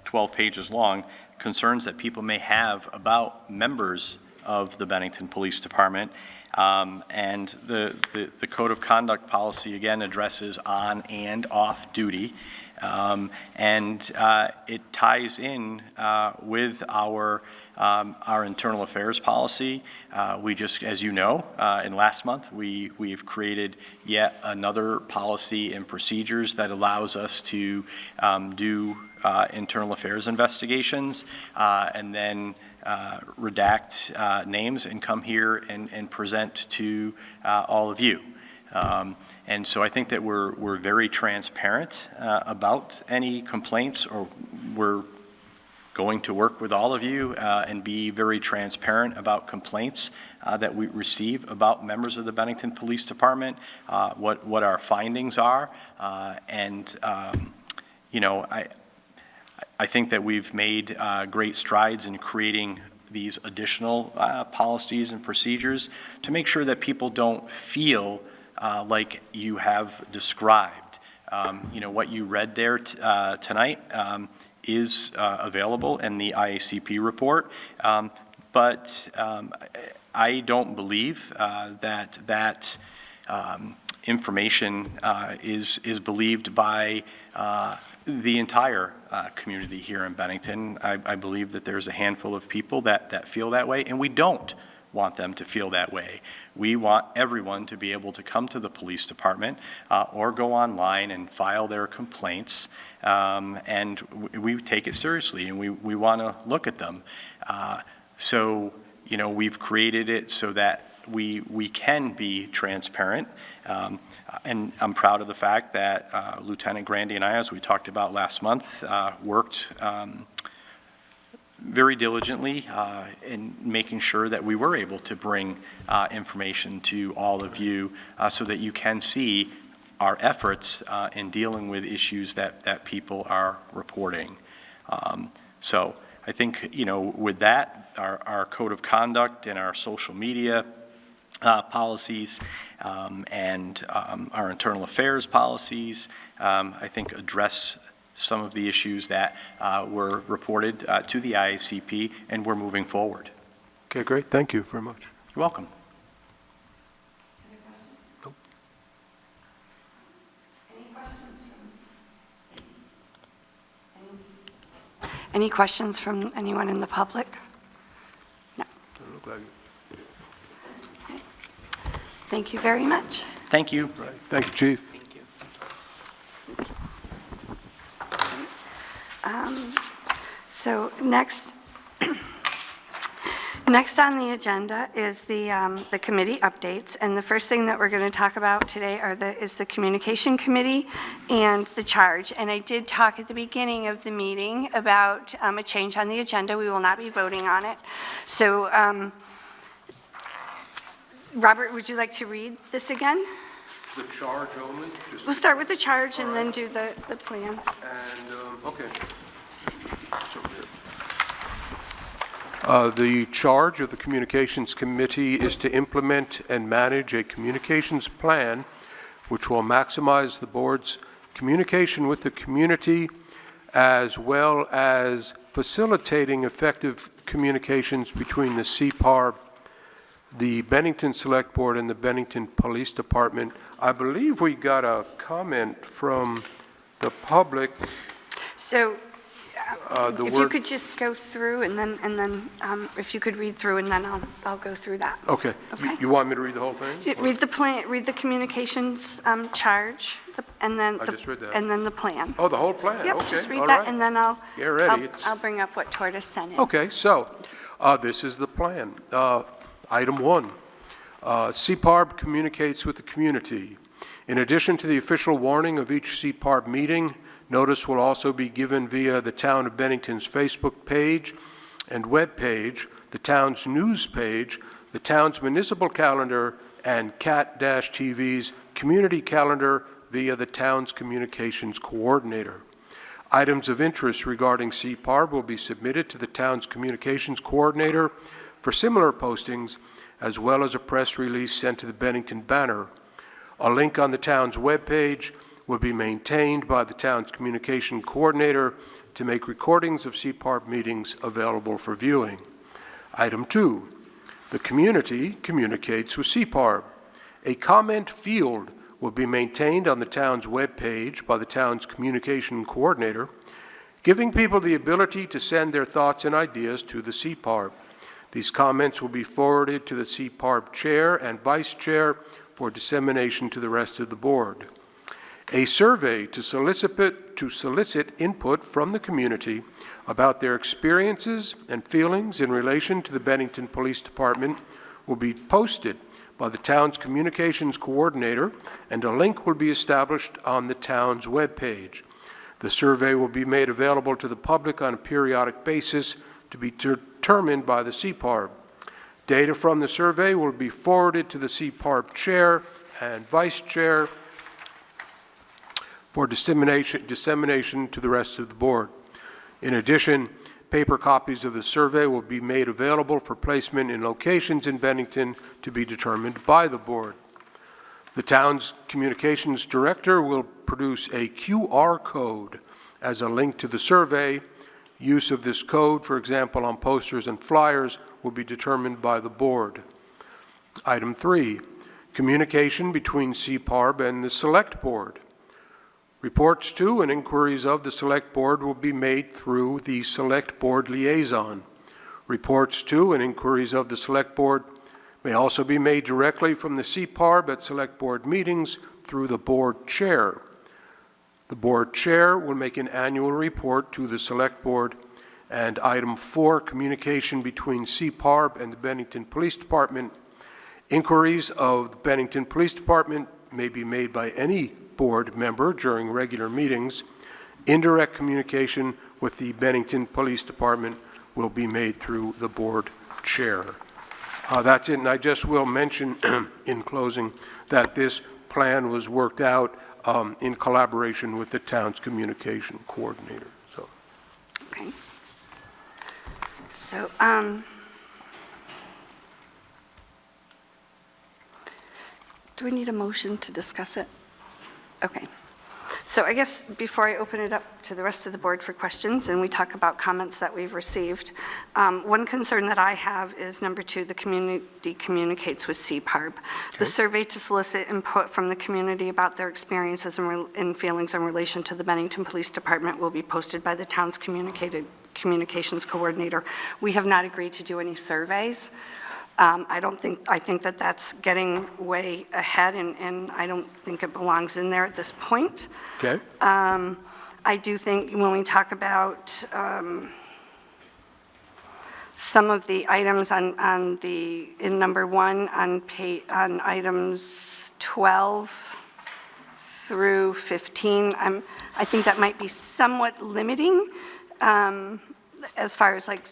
12 pages long, concerns that people may have about members of the Bennington Police Department. And the Code of Conduct policy, again, addresses on and off duty. And it ties in with our internal affairs policy. We just, as you know, in last month, we've created yet another policy and procedures that allows us to do internal affairs investigations and then redact names and come here and present to all of you. And so I think that we're very transparent about any complaints, or we're going to work with all of you and be very transparent about complaints that we receive about members of the Bennington Police Department, what our findings are, and you know, I think that we've made great strides in creating these additional policies and procedures to make sure that people don't feel like you have described. You know, what you read there tonight is available in the IACP report, but I don't believe that information is believed by the entire community here in Bennington. I believe that there's a handful of people that feel that way, and we don't want them to feel that way. We want everyone to be able to come to the police department or go online and file their complaints, and we take it seriously, and we want to look at them. So, you know, we've created it so that we can be transparent, and I'm proud of the fact that Lieutenant Grandy and I, as we talked about last month, worked very diligently in making sure that we were able to bring information to all of you so that you can see our efforts in dealing with issues that people are reporting. So I think, you know, with that, our code of conduct and our social media policies and our internal affairs policies, I think address some of the issues that were reported to the IACP, and we're moving forward. Okay, great. Thank you very much. You're welcome. Any questions? Nope. Any questions from any questions from anyone in the public? No. glad you. Thank you very much. Thank you. Right. Thank you, Chief. Thank you. So next on the agenda is the committee updates, and the first thing that we're going to talk about today is the Communication Committee and the charge. And I did talk at the beginning of the meeting about a change on the agenda. We will not be voting on it. So, Robert, would you like to read this again? The charge only? We'll start with the charge and then do the plan. And, okay. It's over here. The charge of the Communications Committee is to implement and manage a communications plan which will maximize the board's communication with the community as well as facilitating effective communications between the CPARB, the Bennington Select Board, and the Bennington Police Department. I believe we got a comment from the public. So The if you word- could just go through and then if you could read through and then I'll go through that. Okay. Okay. You want me to read the whole thing? Read the plan, read the communications charge, and then. I just read that. And then the plan. Oh, the whole plan? Okay, Yep, just read all that, right. and then I'll. Get ready. I'll bring up what Tortoise sent in. Okay, so this is the plan. Item 1, CPARB communicates with the community. In addition to the official warning of each CPARB meeting, notice will also be given via the Town of Bennington's Facebook page and web page, the town's news page, the town's municipal calendar, and CAT-TV's community calendar via the town's communications coordinator. Items of interest regarding CPARB will be submitted to the town's communications coordinator for similar postings, as well as a press release sent to the Bennington Banner. A link on the town's webpage will be maintained by the town's communication coordinator to make recordings of CPARB meetings available for viewing. Item 2, the community communicates with CPARB. A comment field will be maintained on the town's webpage by the town's communication coordinator, giving people the ability to send their thoughts and ideas to the CPARB. These comments will be forwarded to the CPARB chair and vice chair for dissemination to the rest of the board. A survey to solicit input from the community about their experiences and feelings in relation to the Bennington Police Department will be posted by the town's communications coordinator, and a link will be established on the town's webpage. The survey will be made available to the public on a periodic basis to be determined by the CPARB. Data from the survey will be forwarded to the CPARB chair and vice chair for dissemination to the rest of the board. In addition, paper copies of the survey will be made available for placement in locations in Bennington to be determined by the board. The town's communications director will produce a QR code as a link to the survey. Use of this code, for example, on posters and flyers, will be determined by the board. Item 3, communication between CPARB and the Select Board. Reports to and inquiries of the Select Board will be made through the Select Board liaison. Reports to and inquiries of the Select Board may also be made directly from the CPARB at Select Board meetings through the Board Chair. The Board Chair will make an annual report to the Select Board. And item 4, communication between CPARB and the Bennington Police Department. Inquiries of the Bennington Police Department may be made by any board member during regular meetings. Indirect communication with the Bennington Police Department will be made through the board chair. That's it, and I just will mention in closing that this plan was worked out in collaboration with the town's communication coordinator. So. Okay. So, do we need a motion to discuss it? Okay. So I guess before I open it up to the rest of the board for questions and we talk about comments that we've received, one concern that I have is number 2, the community communicates with CPARB. Okay. The survey to solicit input from the community about their experiences and feelings in relation to the Bennington Police Department will be posted by the town's communications coordinator. We have not agreed to do any surveys. I think that that's getting way ahead, and I don't think it belongs in there at this point. Okay? I do think when we talk about some of the items in number 1 on items 12 through 15, I think that might be somewhat limiting, as far as like,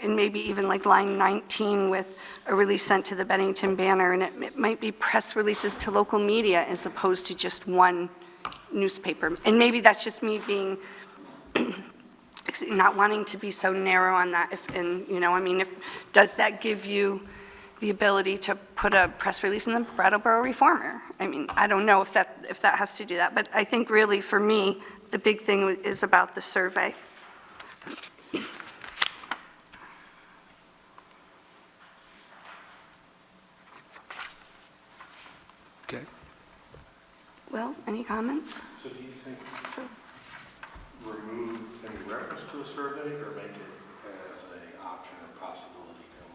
and maybe even like line 19 with a release sent to the Bennington Banner, and it might be press releases to local media as opposed to just one newspaper. And maybe that's just me being, not wanting to be so narrow on that. Does that give you the ability to put a press release in the Brattleboro Reformer? I don't know if that has to do that, but I think really for me, the big thing is about the survey. Okay. Will, any comments? So do you think remove any reference to a survey or make it as an option or possibility down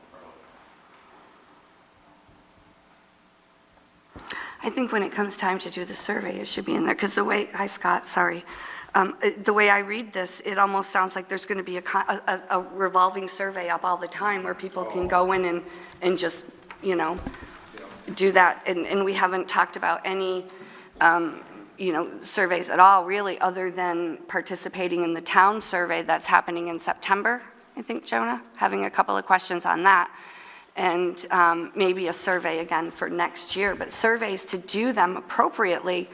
the road? I think when it comes time to do the survey, it should be in there, because hi Scott, sorry. The way I read this, it almost sounds like there's going to be a revolving survey up all the time where people can go in and just, do that. And we haven't talked about any, surveys at all, really, other than participating in the town survey that's happening in September, I think, Jonah, having a couple of questions on that. And maybe a survey again for next year. But surveys, to do them appropriately,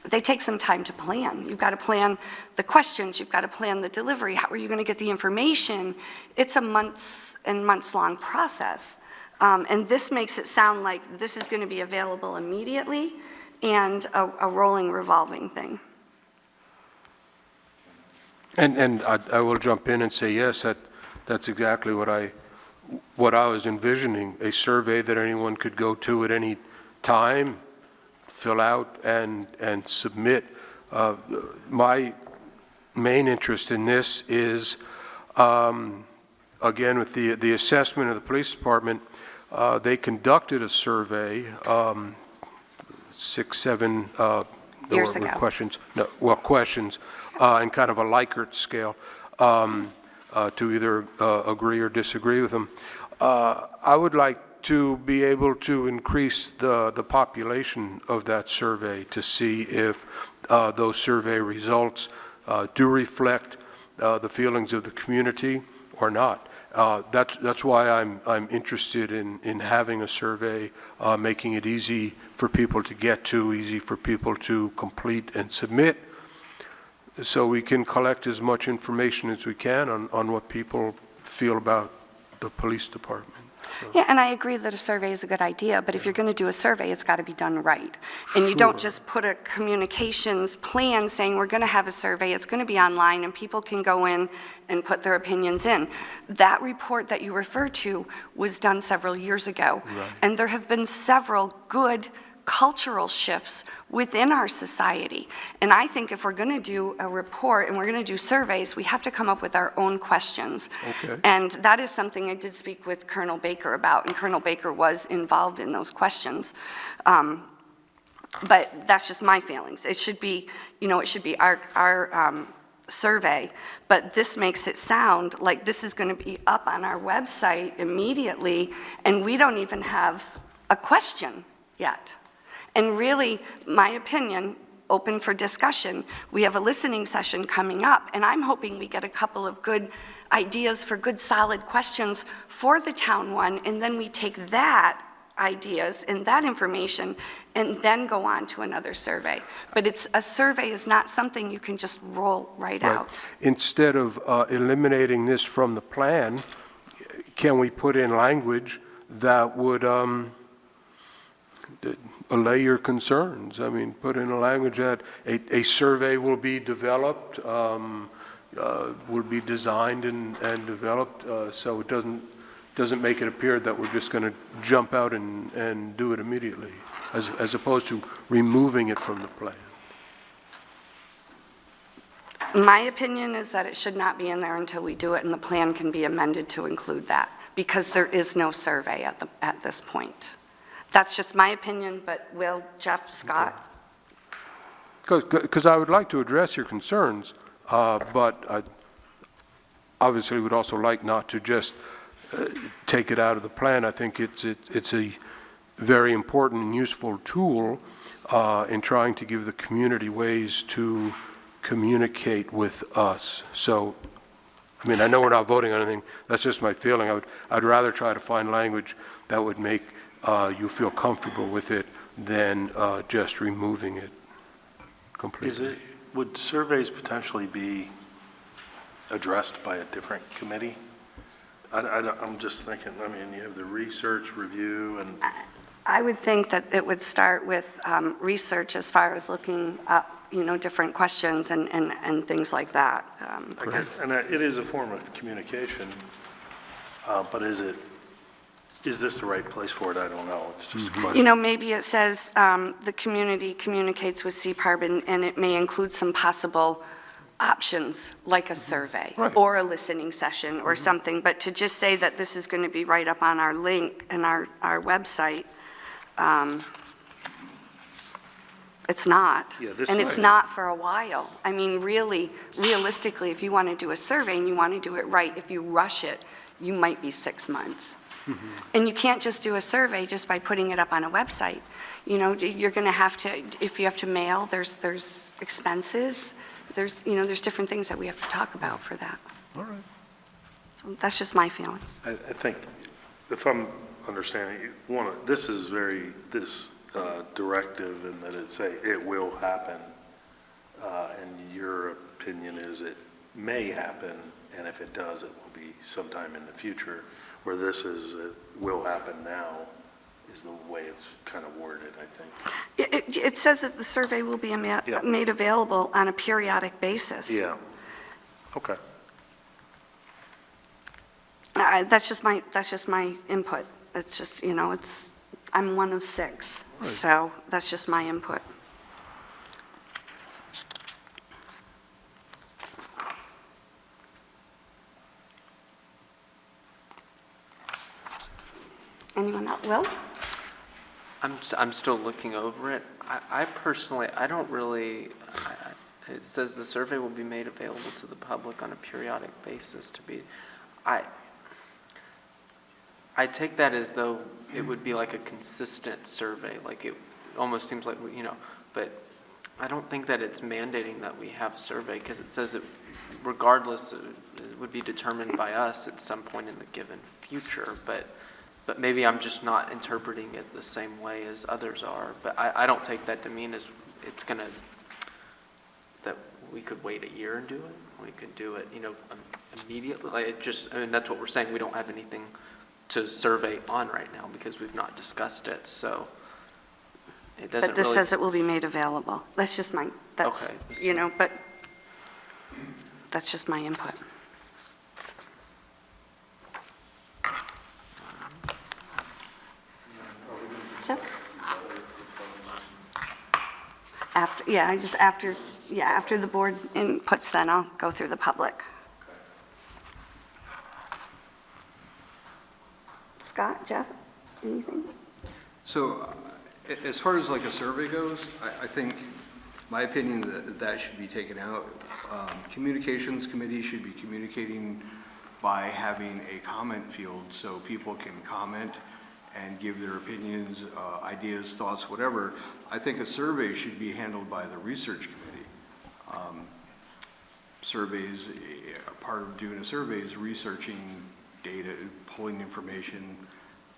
they take some time to plan. You've got to plan the questions, you've got to plan the delivery, how are you going to get the information? It's a months and months long process. And this makes it sound like this is going to be available immediately and a rolling, revolving thing. And I will jump in and say, yes, that's exactly what I was envisioning, a survey that anyone could go to at any time, fill out and submit. My main interest in this is, again, with the assessment of the police department, they conducted a survey, 6, 7 Years ago. questions, questions, and kind of a Likert scale to either agree or disagree with them. I would like to be able to increase the population of that survey to see if those survey results do reflect the feelings of the community or not. That's why I'm interested in having a survey, making it easy for people to get to, easy for people to complete and submit, so we can collect as much information as we can on what people feel about the police department. Yeah, and I agree that a survey is a good idea, but if you're going to do a survey, it's got to be done right. And you don't just put a communications plan saying we're going to have a survey, it's going to be online, and people can go in and put their opinions in. That report that you refer to was done several years ago, Right. And there have been several good cultural shifts within our society. And I think if we're going to do a report and we're going to do surveys, we have to come up with our own questions. Okay. And that is something I did speak with Colonel Baker about, and Colonel Baker was involved in those questions. But that's just my feelings. It should be, it should be our survey, but this makes it sound like this is going to be up on our website immediately, and we don't even have a question yet. And really, my opinion, open for discussion, we have a listening session coming up, and I'm hoping we get a couple of good ideas for good solid questions for the town one, and then we take that ideas and that information and then go on to another survey. But a survey is not something you can just roll right out. Instead of eliminating this from the plan, can we put in language that would allay your concerns? I mean, put in a language that a survey will be developed, will be designed and developed, so it doesn't make it appear that we're just going to jump out and do it immediately, as opposed to removing it from the plan. My opinion is that it should not be in there until we do it, and the plan can be amended to include that. because there is no survey at this point. That's just my opinion, but Will, Jeff, Scott? Because I would like to address your concerns, but I obviously would also like not to just take it out of the plan. I think it's a very important and useful tool in trying to give the community ways to communicate with us. So, I mean, I know we're not voting on anything. That's just my feeling. I'd rather try to find language that would make you feel comfortable with it than just removing it completely. Would surveys potentially be addressed by a different committee? I'm just thinking, I mean, you have the research review and. I would think that it would start with research as far as looking up, different questions and things like that. And it is a form of communication, but is this the right place for it? I don't know. It's just a question. Maybe it says the community communicates with CPARB, and it may include some possible options, like a survey Right. or a listening session or something. But to just say that this is going to be right up on our link and our website, it's not. Yeah, this And is- it's not for a while. I mean, realistically, if you want to do a survey and you want to do it right, if you rush it, you might be 6 months. And you can't just do a survey just by putting it up on a website. You're going to have to, if you have to mail, there's expenses. There's different things that we have to talk about for that. All right. So that's just my feelings. I think, if I'm understanding, this is this directive in that it will happen, and your opinion is it may happen, and if it does, it will be sometime in the future, where this is, it will happen now, is the way it's kind of worded, I think. It says that the survey will be Yeah. made available on a periodic basis. Yeah, okay. That's just my input. It's just, I'm one of 6, so that's just my input. Anyone else? Will? I'm still looking over it. I personally, I don't really, it says the survey will be made available to the public on a periodic basis to be, I take that as though it would be like a consistent survey, like it almost seems like, but I don't think that it's mandating that we have a survey, because it says it regardless, it would be determined by us at some point in the given future, but maybe I'm just not interpreting it the same way as others are. But I don't take that to mean as it's going to, that we could wait a year and do it. We could do it, immediately. Like that's what we're saying. We don't have anything to survey on right now because we've not discussed it. So it doesn't But this really. says it will be made available. That's just Okay. but that's just my input. Jeff? After the board inputs, then I'll go through the public. Scott, Jeff, anything? So as far as like a survey goes, I think, my opinion, that should be taken out. Communications committee should be communicating by having a comment field so people can comment and give their opinions, ideas, thoughts, whatever. I think a survey should be handled by the research committee. Surveys, part of doing a survey is researching data, pulling information.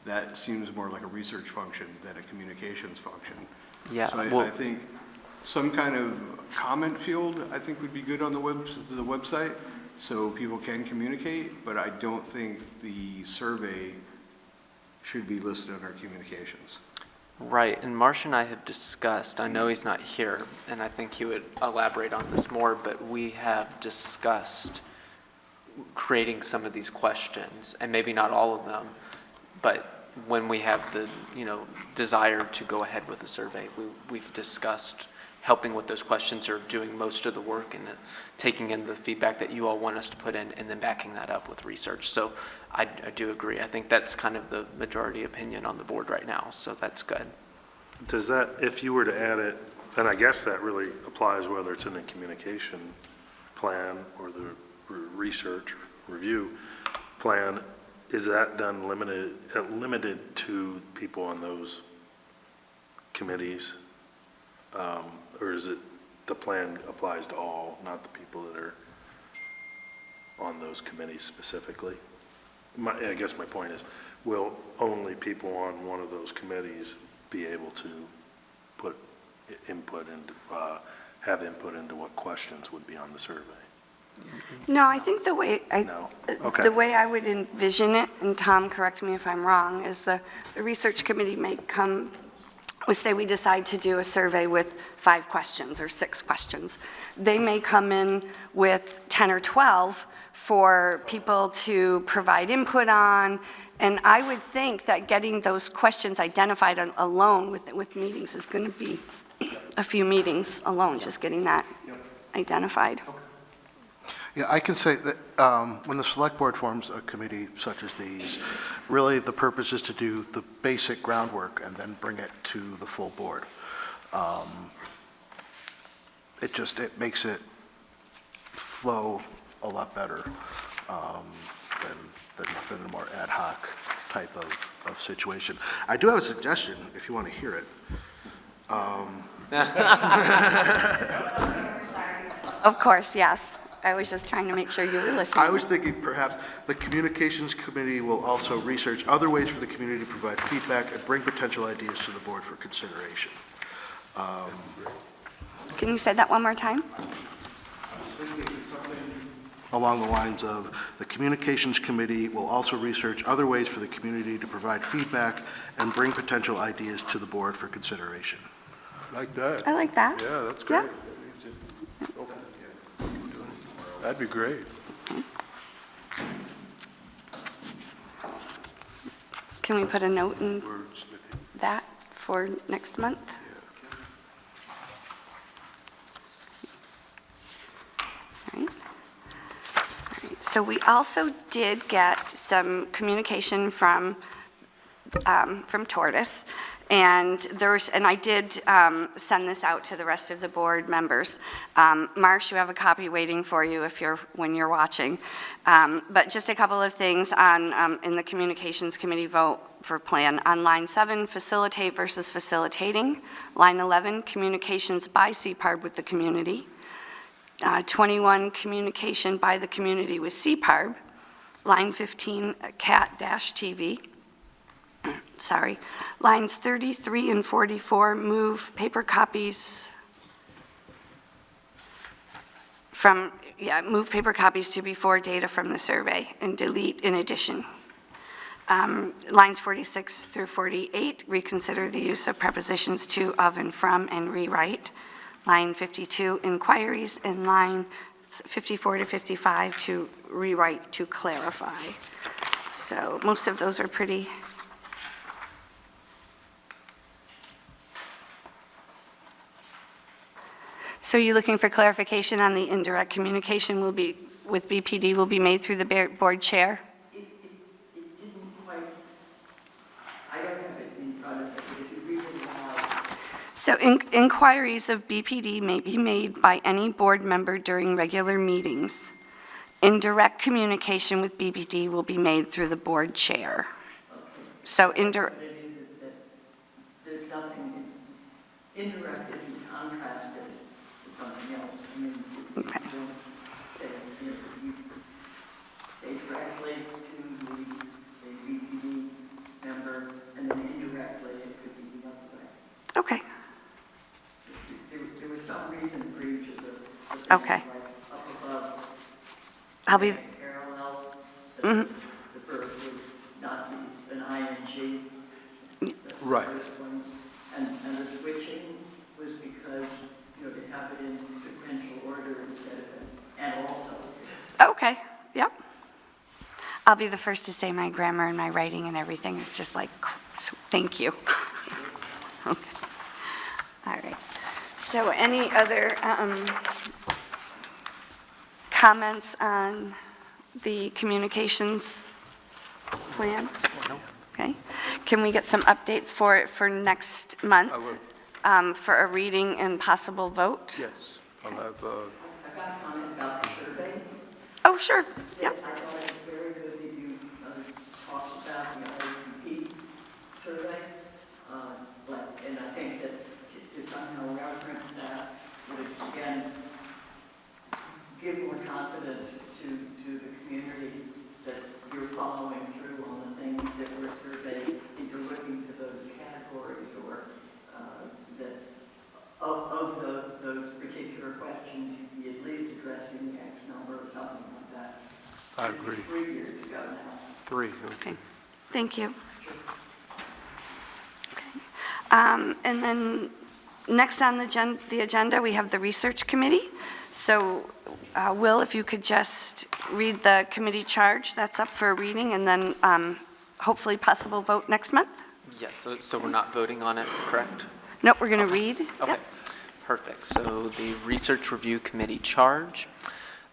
That seems more like a research function than a communications function. Yeah. So well, I think some kind of comment field, I think, would be good on the website, so people can communicate, but I don't think the survey should be listed under communications. Right, and Marsh and I have discussed, I know he's not here, and I think he would elaborate on this more, but we have discussed creating some of these questions, and maybe not all of them, but when we have the, desire to go ahead with a survey, we've discussed helping with those questions or doing most of the work and taking in the feedback that you all want us to put in and then backing that up with research. So I do agree. I think that's kind of the majority opinion on the board right now, so that's good. Does that, if you were to add it, and I guess that really applies whether it's in the communication plan or the research review plan, is that then limited to people on those committees? Or is it the plan applies to all, not the people that are on those committees specifically? I guess my point is, will only people on one of those committees be able to put input into, have input into what questions would be on the survey? No, I think the way No? Okay. the way I would envision it, and Tom, correct me if I'm wrong, is the research committee may come, let's say we decide to do a survey with 5 questions or 6 questions. They may come in with 10 or 12 for people to provide input on, and I would think that getting those questions identified alone with meetings is going to be a few meetings alone, just getting that identified. Yeah, I can say that when the select board forms a committee such as these, really the purpose is to do the basic groundwork and then bring it to the full board. It makes it flow a lot better than a more ad hoc type of situation. I do have a suggestion, if you want to hear it. Of course, yes. I was just trying to make sure you were listening. I was thinking perhaps the communications committee will also research other ways for the community to provide feedback and bring potential ideas to the board for consideration. Can you say that one more time? Along the lines of, the communications committee will also research other ways for the community to provide feedback and bring potential ideas to the board for consideration. Like that. I like that. Yeah, that's Yeah. great. That'd be great. Can we put a note in Wordsmithing. that for next month? All right. So we also did get some communication from Tortoise, and I did send this out to the rest of the board members. Marsh, you have a copy waiting for you when you're watching. But just a couple of things on in the communications committee vote for plan. On line 7, facilitate versus facilitating. Line 11, communications by CPARB with the community. 21, communication by the community with CPARB. Line 15, cat-TV. Sorry. Lines 33 and 44, move paper copies move paper copies to before data from the survey and delete in addition. Lines 46 through 48, reconsider the use of prepositions to, of, and from, and rewrite. Line 52, inquiries, and line 54 to 55 to rewrite to clarify. So most of those are pretty. So you're looking for clarification on the indirect communication with BPD will be made through the board chair? It didn't quite, I don't have it in front of me, but if you read it aloud. So inquiries of BPD may be made by any board member during regular meetings. Indirect communication with BPD will be made through the board chair. So What it is that there's nothing, indirect isn't contrasted with something else. I mean, you Okay. don't say, you say directly to the BPD member, and then indirectly it could be the other way. Okay. There was some reason for each of the things, Okay. like up above. I'll be, Parallel, Mhm. the first would not be an ing. Right. The first one. And the switching was because, they have it in sequential order instead of and also. okay, yep. I'll be the first to say my grammar and my writing and everything is just like, thank you. Okay. All right. So any other comments on the communications plan? Okay. Can we get some updates for it for next month? I will. For a reading and possible vote? Yes, I'll have, I've got a comment about the survey. Oh, sure. Yep. I thought it was very good that you talked about the RCP survey. And I think that to somehow reference that would, again, give more confidence to the community that you're following through on the things that were surveyed, that you're looking to those categories or that of those particular questions, you'd be at least addressing X number or something like that. I agree. 3 years ago now. 3. Okay. Thank you. Okay. And then next on the agenda, we have the research committee. So Will, if you could just read the committee charge, that's up for a reading, and then hopefully possible vote next month? Yes, so we're not voting on it, correct? Nope, we're going to read. Okay, Yep. perfect. So the Research Review Committee charge.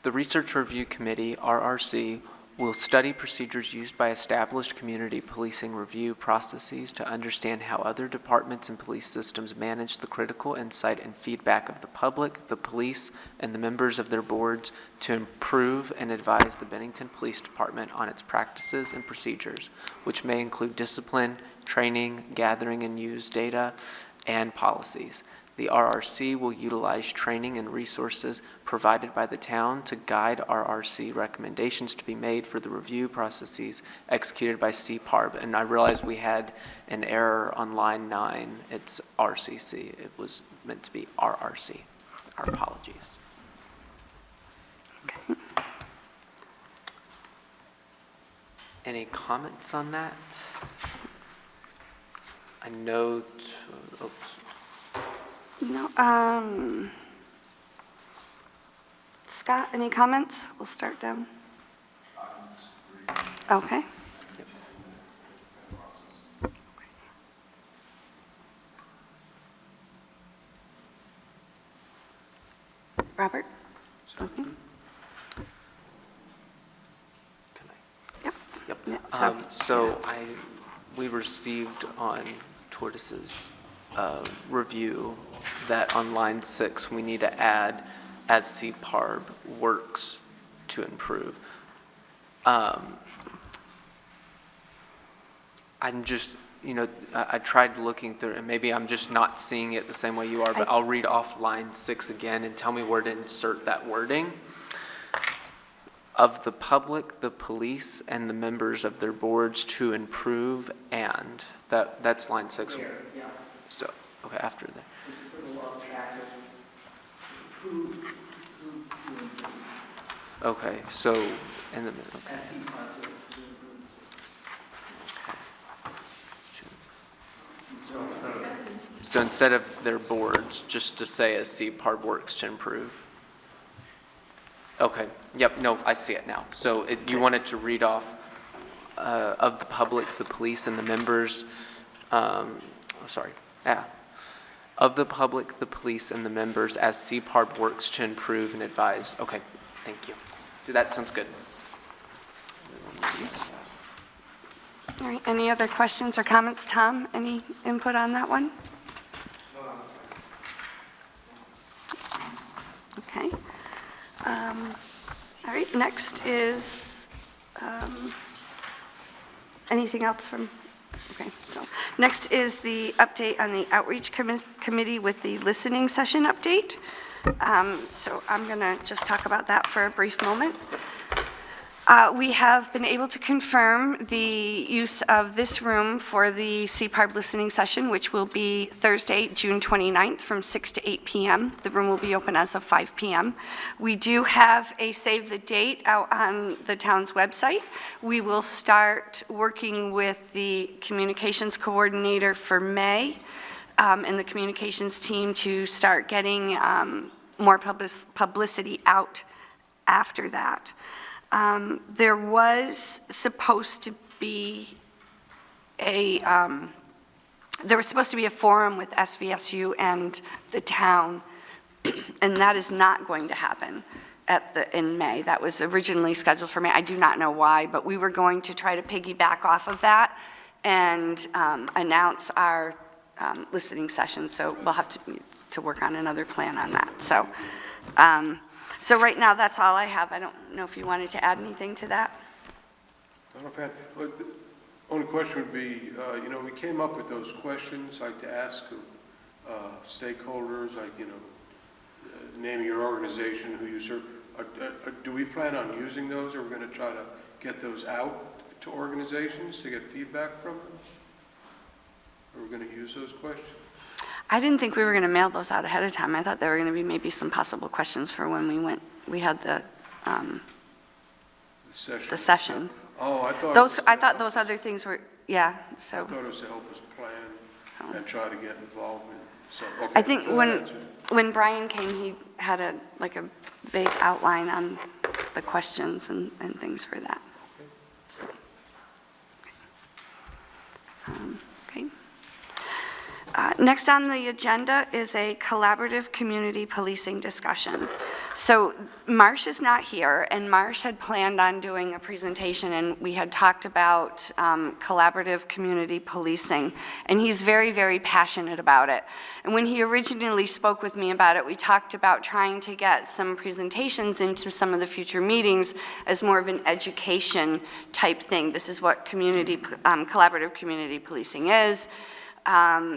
The Research Review Committee, RRC, will study procedures used by established community policing review processes to understand how other departments and police systems manage the critical insight and feedback of the public, the police, and the members of their boards to improve and advise the Bennington Police Department on its practices and procedures, which may include discipline, training, gathering and use data, and policies. The RRC will utilize training and resources provided by the town to guide RRC recommendations to be made for the review processes executed by CPARB. And I realize we had an error on line 9. It's RCC. It was meant to be RRC. Our apologies. Okay. Any comments on that? I know, oops. No, Scott, any comments? We'll start down. Okay. Robert? Okay. Can I? Yep. Yep. Yeah, We received on Tortoise's review that on line 6, we need to add, as CPARB works to improve. I'm just, I tried looking through, and maybe I'm just not seeing it the same way you are, but I'll read off line 6 again and tell me where to insert that wording. Of the public, the police, and the members of their boards to improve, and that's line 6. Where, yeah, So, okay, after that. it's sort of lost track of who Okay, so in the middle. Okay. as he calculates to improve. So instead of their boards, just to say as CPARB works to improve. Okay, yep, no, I see it now. So you wanted to read off of the public, the police, and the members, of the public, the police, and the members as CPARB works to improve and advise. Okay, thank you. That sounds good. All right, any other questions or comments? Tom, any input on that one? Okay. All right, next is, anything else from, okay, so next is the update on the outreach committee with the listening session update. So I'm going to just talk about that for a brief moment. We have been able to confirm the use of this room for the CPARB listening session, which will be Thursday, June 29th from 6 to 8 p.m. The room will be open as of 5 p.m. We do have a save the date out on the town's website. We will start working with the communications coordinator for May and the communications team to start getting more publicity out after that. There was supposed to be a there was supposed to be a forum with SVSU and the town, and that is not going to happen in May. That was originally scheduled for May. I do not know why, but we were going to try to piggyback off of that and announce our listening session. So we'll have to work on another plan on that. So, so right now, that's all I have. I don't know if you wanted to add anything to that. I don't know if but the only question would be, we came up with those questions like to ask of stakeholders, like, naming your organization, who you serve. Do we plan on using those, or we're going to try to get those out to organizations to get feedback from them? Or we're going to use those questions? I didn't think we were going to mail those out ahead of time. I thought there were going to be maybe some possible questions for when we had the session. Oh, I thought. I thought those other things were, yeah, so. I thought it was to help us plan and try to get involved in. So, okay. I think when Brian came, he had a vague outline on the questions and things for that. So, okay. Next on the agenda is a collaborative community policing discussion. So Marsh is not here, and Marsh had planned on doing a presentation, and we had talked about collaborative community policing, and he's very, very passionate about it. And when he originally spoke with me about it, we talked about trying to get some presentations into some of the future meetings as more of an education type thing. This is what collaborative community policing is.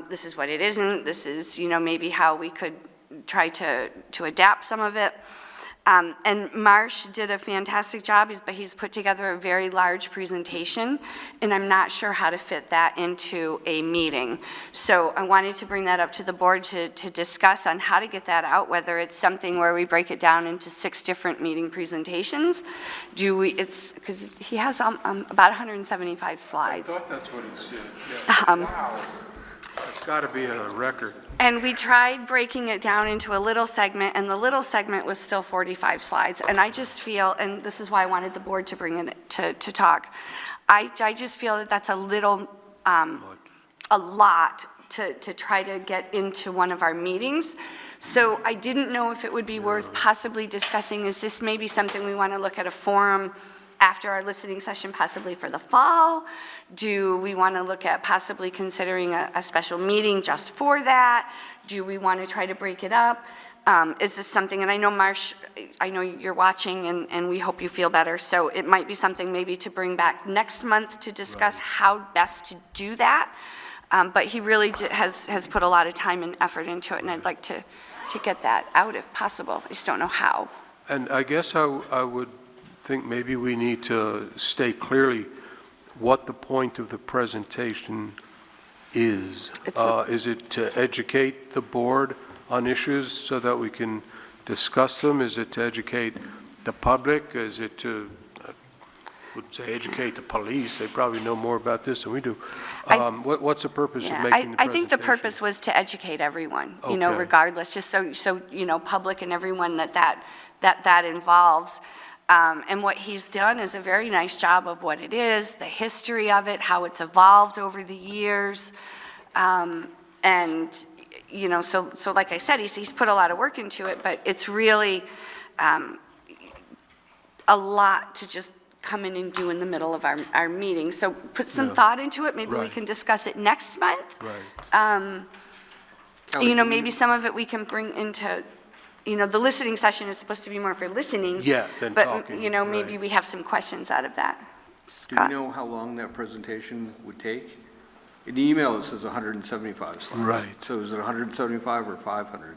This is what it isn't. This is, maybe how we could try to adapt some of it. And Marsh did a fantastic job, but he's put together a very large presentation, and I'm not sure how to fit that into a meeting. So I wanted to bring that up to the board to discuss on how to get that out, whether it's something where we break it down into 6 different meeting presentations. Because he has about 175 slides. I thought that's what it said. Yeah. Wow. It's got to be a record. And we tried breaking it down into a little segment, and the little segment was still 45 slides. And I just feel, and this is why I wanted the board to bring it to talk, I just feel that that's a little, a lot to try to get into one of our meetings. So I didn't know if it would be worth possibly discussing, is this maybe something we want to look at a forum after our listening session, possibly for the fall? Do we want to look at possibly considering a special meeting just for that? Do we want to try to break it up? Is this something, and I know Marsh, I know you're watching, and we hope you feel better, so it might be something maybe to bring back next month to discuss how best to do that. But he really has put a lot of time and effort into it, and I'd like to get that out if possible. I just don't know how. And I guess I would think maybe we need to state clearly what the point of the presentation is. Is it to educate the board on issues so that we can discuss them? Is it to educate the public? Is it to, I would say, educate the police? They probably know more about this than we do. What's the purpose of making the presentation? I think the purpose was to educate everyone, regardless, just so public and everyone that involves. And what he's done is a very nice job of what it is, the history of it, how it's evolved over the years. And, so like I said, he's put a lot of work into it, but it's really a lot to just come in and do in the middle of our meeting. So put some thought into it. Maybe we can discuss it next month. Right. Maybe some of it we can bring into, the listening session is supposed to be more for listening. Yeah, than talking. But, maybe we have some questions out of that. Do we know how long that presentation would take? In the email, it says 175 slides. Right. So is it 175 or 500?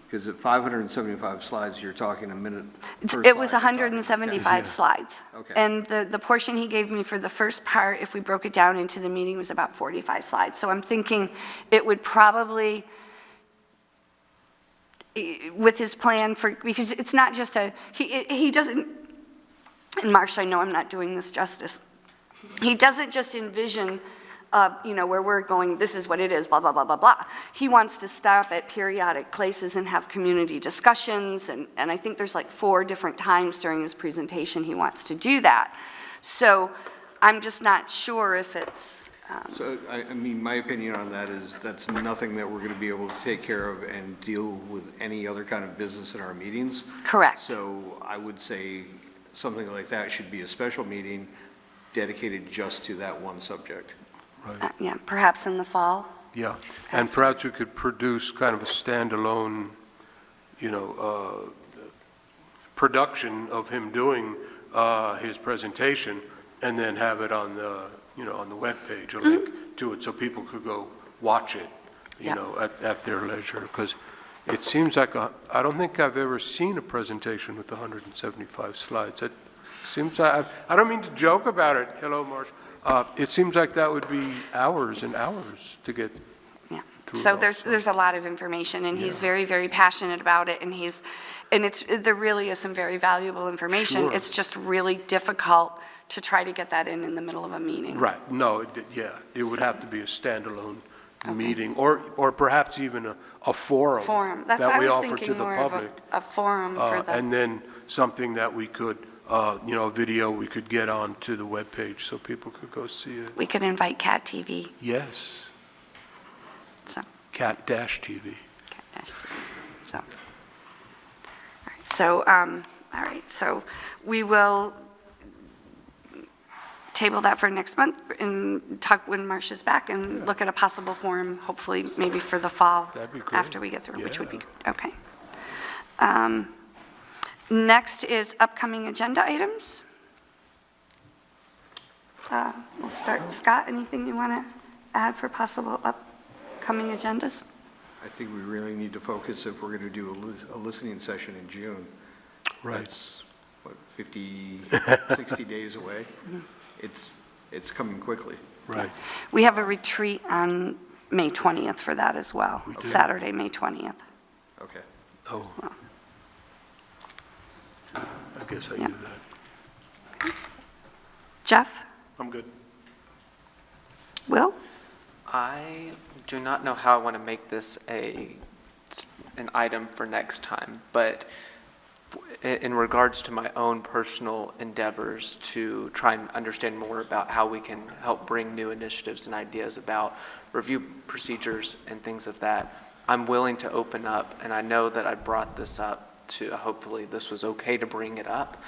Because at 575 slides, you're talking a minute per It was slide. 175 slides. Okay. And the portion he gave me for the first part, if we broke it down into the meeting, was about 45 slides. So I'm thinking it would probably, with his plan because it's not just he doesn't, and Marsh, I know I'm not doing this justice, he doesn't just envision, where we're going, this is what it is, blah, blah, blah, blah, blah. He wants to stop at periodic places and have community discussions, and I think there's like 4 different times during his presentation he wants to do that. So I'm just not sure if it's So, I mean, my opinion on that is that's nothing that we're going to be able to take care of and deal with any other kind of business in our meetings. Correct. So I would say something like that should be a special meeting dedicated just to that one subject. Yeah, perhaps in the fall. Yeah, and perhaps we could produce kind of a standalone, production of him doing his presentation, and then have it on the, on the webpage, a link to it, so people could go watch it, at their leisure. Because it seems like, I don't think I've ever seen a presentation with 175 slides. It seems, I don't mean to joke about it, hello, Marsh. It seems like that would be hours and hours to get Yeah. through So it all. there's a lot of information, and he's Yeah. very, very passionate about it, and there really is some very valuable information. Sure. It's just really difficult to try to get that in the middle of a meeting. Right, no, it would have to be a standalone meeting, or perhaps even a forum. Forum, that's what that I we was offer to thinking, the more of public. a forum for the, And then something that we could, a video we could get on to the webpage so people could go see it. we could invite Cat TV. Yes. So. Cat-TV. So, all right, so we will table that for next month and talk when Marsh is back and look at a possible forum, hopefully maybe for the fall. That'd be great. After we get through, which would be, Yeah. okay. Next is upcoming agenda items. We'll start, Scott, anything you want to add for possible upcoming agendas? I think we really need to focus if we're going to do a listening session in June. Right. That's, 50, 60 days away. It's coming quickly. Right. We have a retreat on May 20th for that as well, We do? Saturday, May 20th. Okay. Oh. I guess I Yeah. knew that. Jeff? I'm good. Will? I do not know how I want to make this an item for next time, but in regards to my own personal endeavors to try and understand more about how we can help bring new initiatives and ideas about review procedures and things of that, I'm willing to open up, and I know that I brought this up to, hopefully this was okay to bring it up,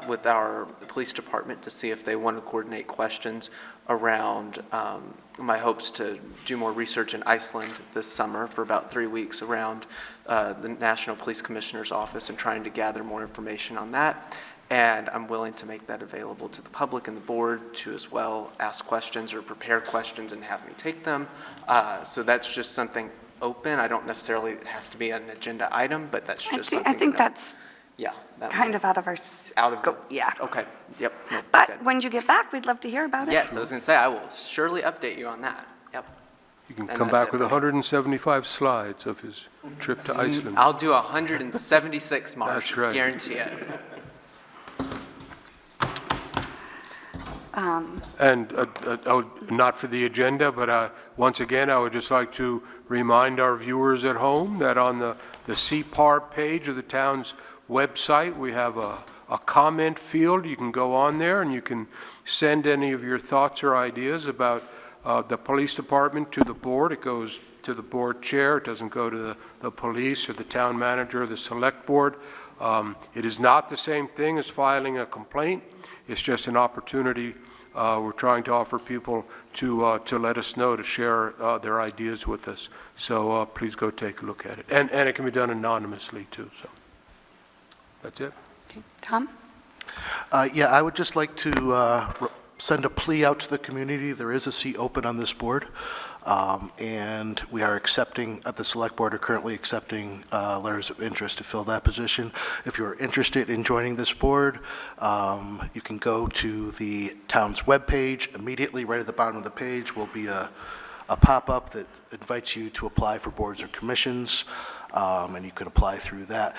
with our police department to see if they want to coordinate questions around my hopes to do more research in Iceland this summer for about 3 weeks around the National Police Commissioner's Office and trying to gather more information on that. And I'm willing to make that available to the public and the board to as well ask questions or prepare questions and have me take them. So that's just something open. I don't necessarily, it has to be an agenda item, but that's just something. I think that's Yeah. kind of out of our Out of the- scope, yeah. Okay, yep. No, But good. when you get back, we'd love to hear about it. Yes, I was going to say, I will surely update you on that. Yep. You can And come that's back it with for me. 175 slides of his trip to Iceland. I'll do 176, Marsh. That's right. Guarantee it. And not for the agenda, but once again, I would just like to remind our viewers at home that on the CPARB page of the town's website, we have a comment field. You can go on there and you can send any of your thoughts or ideas about the police department to the board. It goes to the board chair. It doesn't go to the police or the town manager or the select board. It is not the same thing as filing a complaint. It's just an opportunity we're trying to offer people to let us know, to share their ideas with us. So please go take a look at it. And it can be done anonymously too, so that's it. Okay. Tom? Yeah, I would just like to send a plea out to the community. There is a seat open on this board, and we are accepting, at the select board, are currently accepting letters of interest to fill that position. If you're interested in joining this board, you can go to the town's webpage. Immediately, right at the bottom of the page, will be a pop-up that invites you to apply for boards or commissions, and you can apply through that.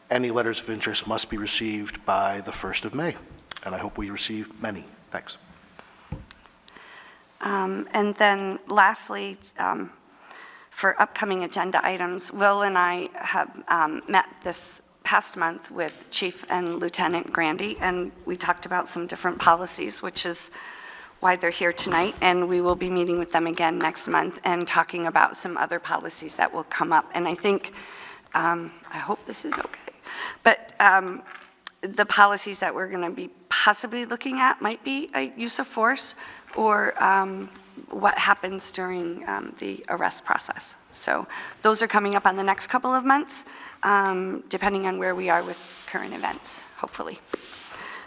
Any letters of interest must be received by the 1st of May, and I hope we receive many. Thanks. And then lastly, for upcoming agenda items, Will and I have met this past month with Chief and Lieutenant Grandy, and we talked about some different policies, which is why they're here tonight, and we will be meeting with them again next month and talking about some other policies that will come up. And I think, I hope this is okay, but the policies that we're going to be possibly looking at might be a use of force or what happens during the arrest process. So those are coming up on the next couple of months, depending on where we are with current events, hopefully.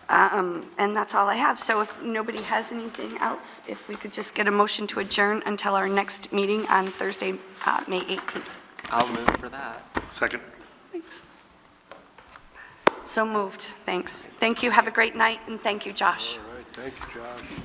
And that's all I have. So if nobody has anything else, if we could just get a motion to adjourn until our next meeting on Thursday, May 18th. I'll move for that. Second. Thanks. So moved. Thanks. Thank you. Have a great night, and thank you, Josh. All right, thank you, Josh.